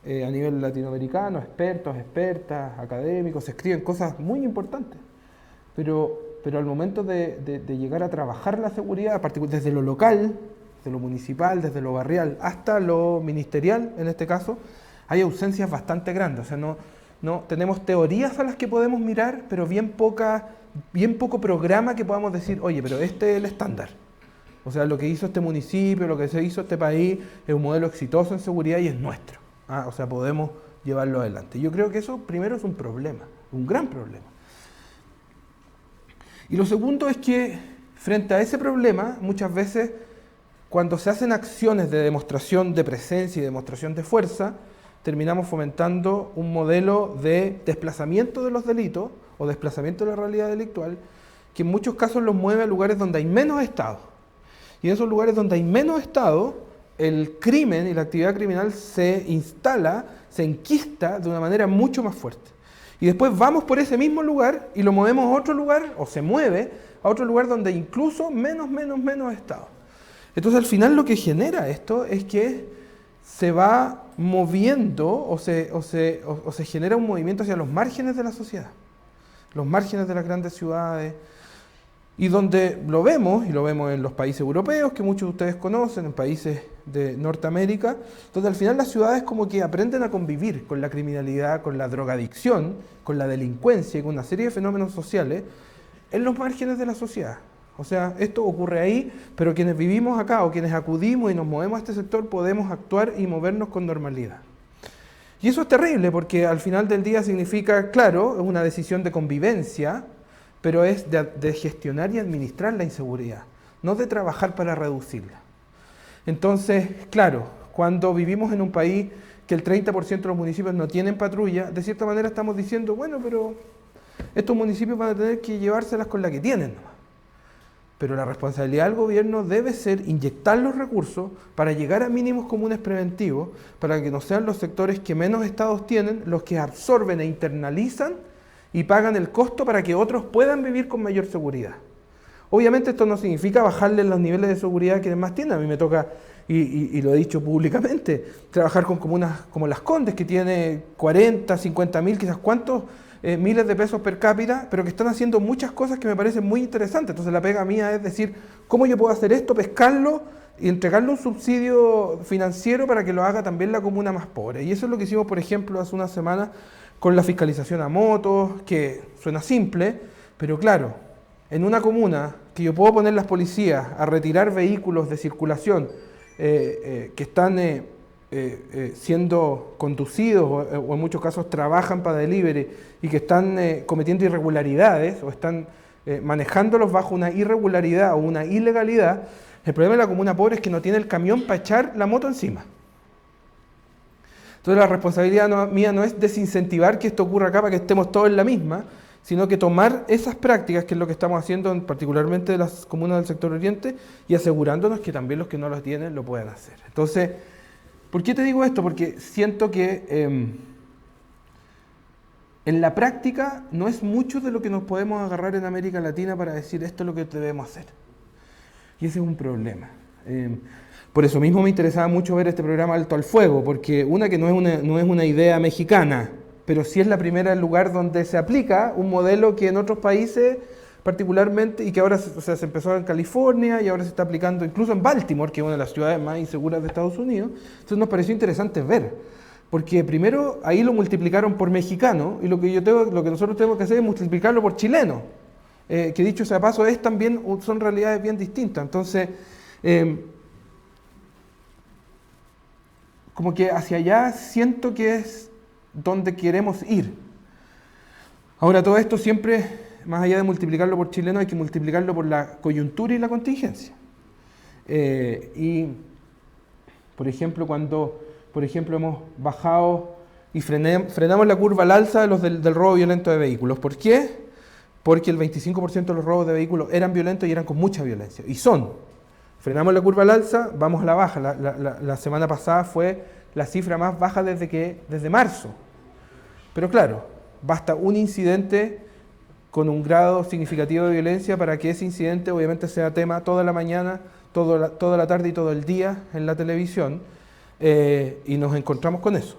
a nivel latinoamericano, expertos, expertas, académicos, se escriben cosas muy importantes, pero al momento de llegar a trabajar la seguridad, desde lo local, desde lo municipal, desde lo barrial, hasta lo ministerial, en este caso, hay ausencias bastante grandes. O sea, no tenemos teorías a las que podemos mirar, pero bien poco programa que podamos decir, oye, pero este es el estándar. O sea, lo que hizo este municipio, lo que se hizo este país, es un modelo exitoso en seguridad y es nuestro. O sea, podemos llevarlo adelante. Yo creo que eso primero es un problema, un gran problema. Y lo segundo es que frente a ese problema, muchas veces cuando se hacen acciones de demostración de presencia y demostración de fuerza, terminamos fomentando un modelo de desplazamiento de los delitos o desplazamiento de la realidad delictual que en muchos casos los mueve a lugares donde hay menos Estado. Y en esos lugares donde hay menos Estado, el crimen y la actividad criminal se instala, se enquista de una manera mucho más fuerte. Y después vamos por ese mismo lugar y lo movemos a otro lugar, o se mueve a otro lugar donde incluso menos Estado. Entonces al final lo que genera esto es que se va moviendo o se genera un movimiento hacia los márgenes de la sociedad, los márgenes de las grandes ciudades, y donde lo vemos, y lo vemos en los países europeos, que muchos de ustedes conocen, en países de Norteamérica, donde al final las ciudades como que aprenden a convivir con la criminalidad, con la drogadicción, con la delincuencia y con una serie de fenómenos sociales en los márgenes de la sociedad. O sea, esto ocurre ahí, pero quienes vivimos acá o quienes acudimos y nos movemos a este sector podemos actuar y movernos con normalidad. Y eso es terrible porque al final del día significa, claro, es una decisión de convivencia, pero es de gestionar y administrar la inseguridad, no de trabajar para reducirla. Entonces, claro, cuando vivimos en un país que el 30% de los municipios no tienen patrulla, de cierta manera estamos diciendo, bueno, pero estos municipios van a tener que llevárselas con la que tienen nomás. Pero la responsabilidad del gobierno debe ser inyectar los recursos para llegar a mínimos comunes preventivos, para que no sean los sectores que menos estados tienen los que absorben e internalizan y pagan el costo para que otros puedan vivir con mayor seguridad. Obviamente esto no significa bajarle los niveles de seguridad a quienes más tienen. A mí me toca, y lo he dicho públicamente, trabajar con comunas como Las Condes, que tiene 40, 50 mil, quizás cuántos miles de pesos per cápita, pero que están haciendo muchas cosas que me parecen muy interesantes. Entonces la pega mía es decir, ¿cómo yo puedo hacer esto, pescarlo y entregarle un subsidio financiero para que lo haga también la comuna más pobre? Y eso es lo que hicimos, por ejemplo, hace una semana con la fiscalización a motos, que suena simple, pero claro, en una comuna que yo puedo poner las policías a retirar vehículos de circulación que están siendo conducidos o en muchos casos trabajan para delivery y que están cometiendo irregularidades o están manejándolos bajo una irregularidad o una ilegalidad, el problema de la comuna pobre es que no tiene el camión para echar la moto encima. Entonces la responsabilidad mía no es desincentivar que esto ocurra acá para que estemos todos en la misma, sino que tomar esas prácticas, que es lo que estamos haciendo particularmente en las comunas del sector oriente, y asegurándonos que también los que no lo tienen lo puedan hacer. Entonces, ¿por qué te digo esto? Porque siento que en la práctica no es mucho de lo que nos podemos agarrar en América Latina para decir esto es lo que debemos hacer. Y ese es un problema. Por eso mismo me interesaba mucho ver este programa Alto al Fuego, porque que no es una idea mexicana, pero sí es la primera lugar donde se aplica un modelo que en otros países particularmente, y que ahora se empezó en California y ahora se está aplicando incluso en Baltimore, que es una de las ciudades más inseguras de Estados Unidos. Entonces nos pareció interesante ver Porque primero ahí lo multiplicaron por mexicano y lo que nosotros tenemos que hacer es multiplicarlo por chileno. Que dicho sea de paso, son realidades bien distintas. Entonces, como que hacia allá siento que es donde queremos ir. Ahora, todo esto siempre, más allá de multiplicarlo por chileno, hay que multiplicarlo por la coyuntura y la contingencia. Y, por ejemplo, cuando hemos bajado y frenamos la curva al alza de los del robo violento de vehículos. ¿Por qué? Porque el 25% de los robos de vehículos eran violentos y eran con mucha violencia. Y son. Frenamos la curva al alza, vamos a la baja. La semana pasada fue la cifra más baja desde marzo. Pero claro, basta un incidente con un grado significativo de violencia para que ese incidente obviamente sea tema toda la mañana, toda la tarde y todo el día en la televisión, y nos encontramos con eso.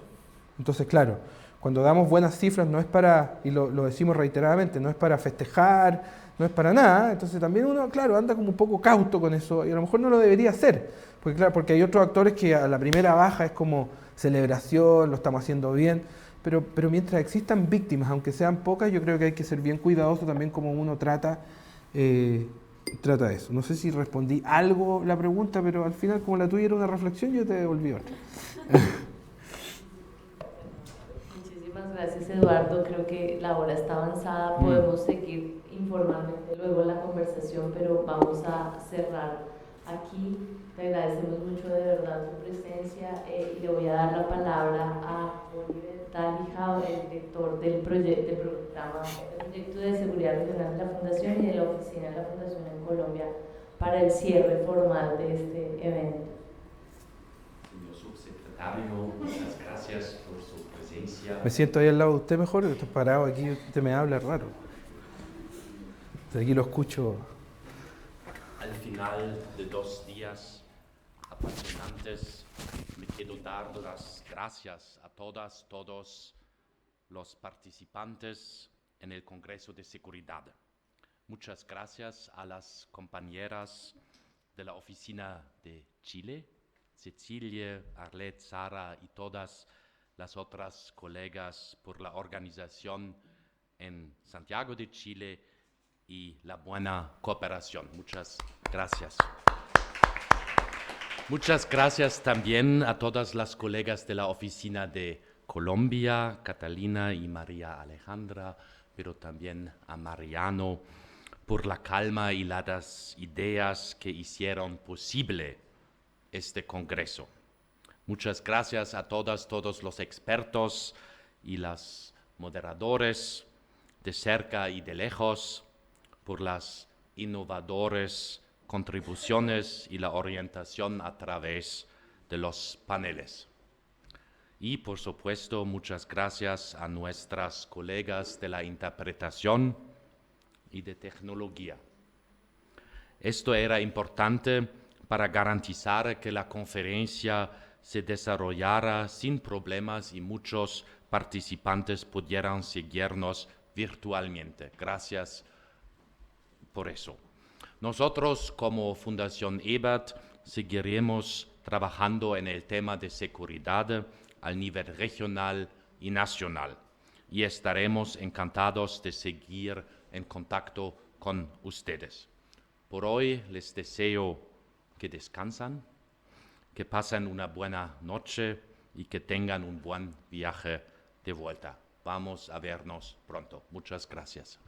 Entonces, claro, cuando damos buenas cifras no es para, y lo decimos reiteradamente, no es para festejar, no es para nada. Entonces también uno, claro, anda como un poco cauto con eso y a lo mejor no lo debería hacer, porque claro, porque hay otros actores que a la primera baja es como celebración, lo estamos haciendo bien, pero mientras existan víctimas, aunque sean pocas, yo creo que hay que ser bien cuidadoso también como uno trata eso. No sé si respondí algo la pregunta, pero al final, como la tuya era una reflexión, yo te devolví otra. Muchísimas gracias, Eduardo. Creo que la hora está avanzada. Podemos seguir informalmente luego en la conversación, pero vamos a cerrar aquí. Te agradecemos mucho de verdad tu presencia y le voy a dar la palabra a Oliver Talijao, el director del proyecto de seguridad regional de la Fundación y de la oficina de la Fundación en Colombia, para el cierre formal de este evento. Señor subsecretario, muchas gracias por su presencia. Me siento ahí al lado de usted mejor, estoy parado aquí, usted me habla raro. Desde aquí lo escucho. Al final de 2 días apasionantes, me quiero dar las gracias a todas, todos los participantes en el Congreso de Seguridad. Muchas gracias a las compañeras de la Oficina de Chile, Cecilia, Arlet, Sara y todas las otras colegas por la organización en Santiago de Chile y la buena cooperación. Muchas gracias. Muchas gracias también a todas las colegas de la Oficina de Colombia, Catalina y María Alejandra, pero también a Mariano, por la calma y las ideas que hicieron posible este congreso. Muchas gracias a todos los expertos y los moderadores de cerca y de lejos por las innovadoras contribuciones y la orientación a través de los paneles. Y por supuesto, muchas gracias a nuestras colegas de la interpretación y de tecnología. Esto era importante para garantizar que la conferencia se desarrollara sin problemas y muchos participantes pudieran seguirnos virtualmente. Gracias por eso. Nosotros, como Fundación EBAT, seguiremos trabajando en el tema de seguridad al nivel regional y nacional y estaremos encantados de seguir en contacto con ustedes. Por hoy les deseo que descansen, que pasen una buena noche y que tengan un buen viaje de vuelta. Vamos a vernos pronto. Muchas gracias.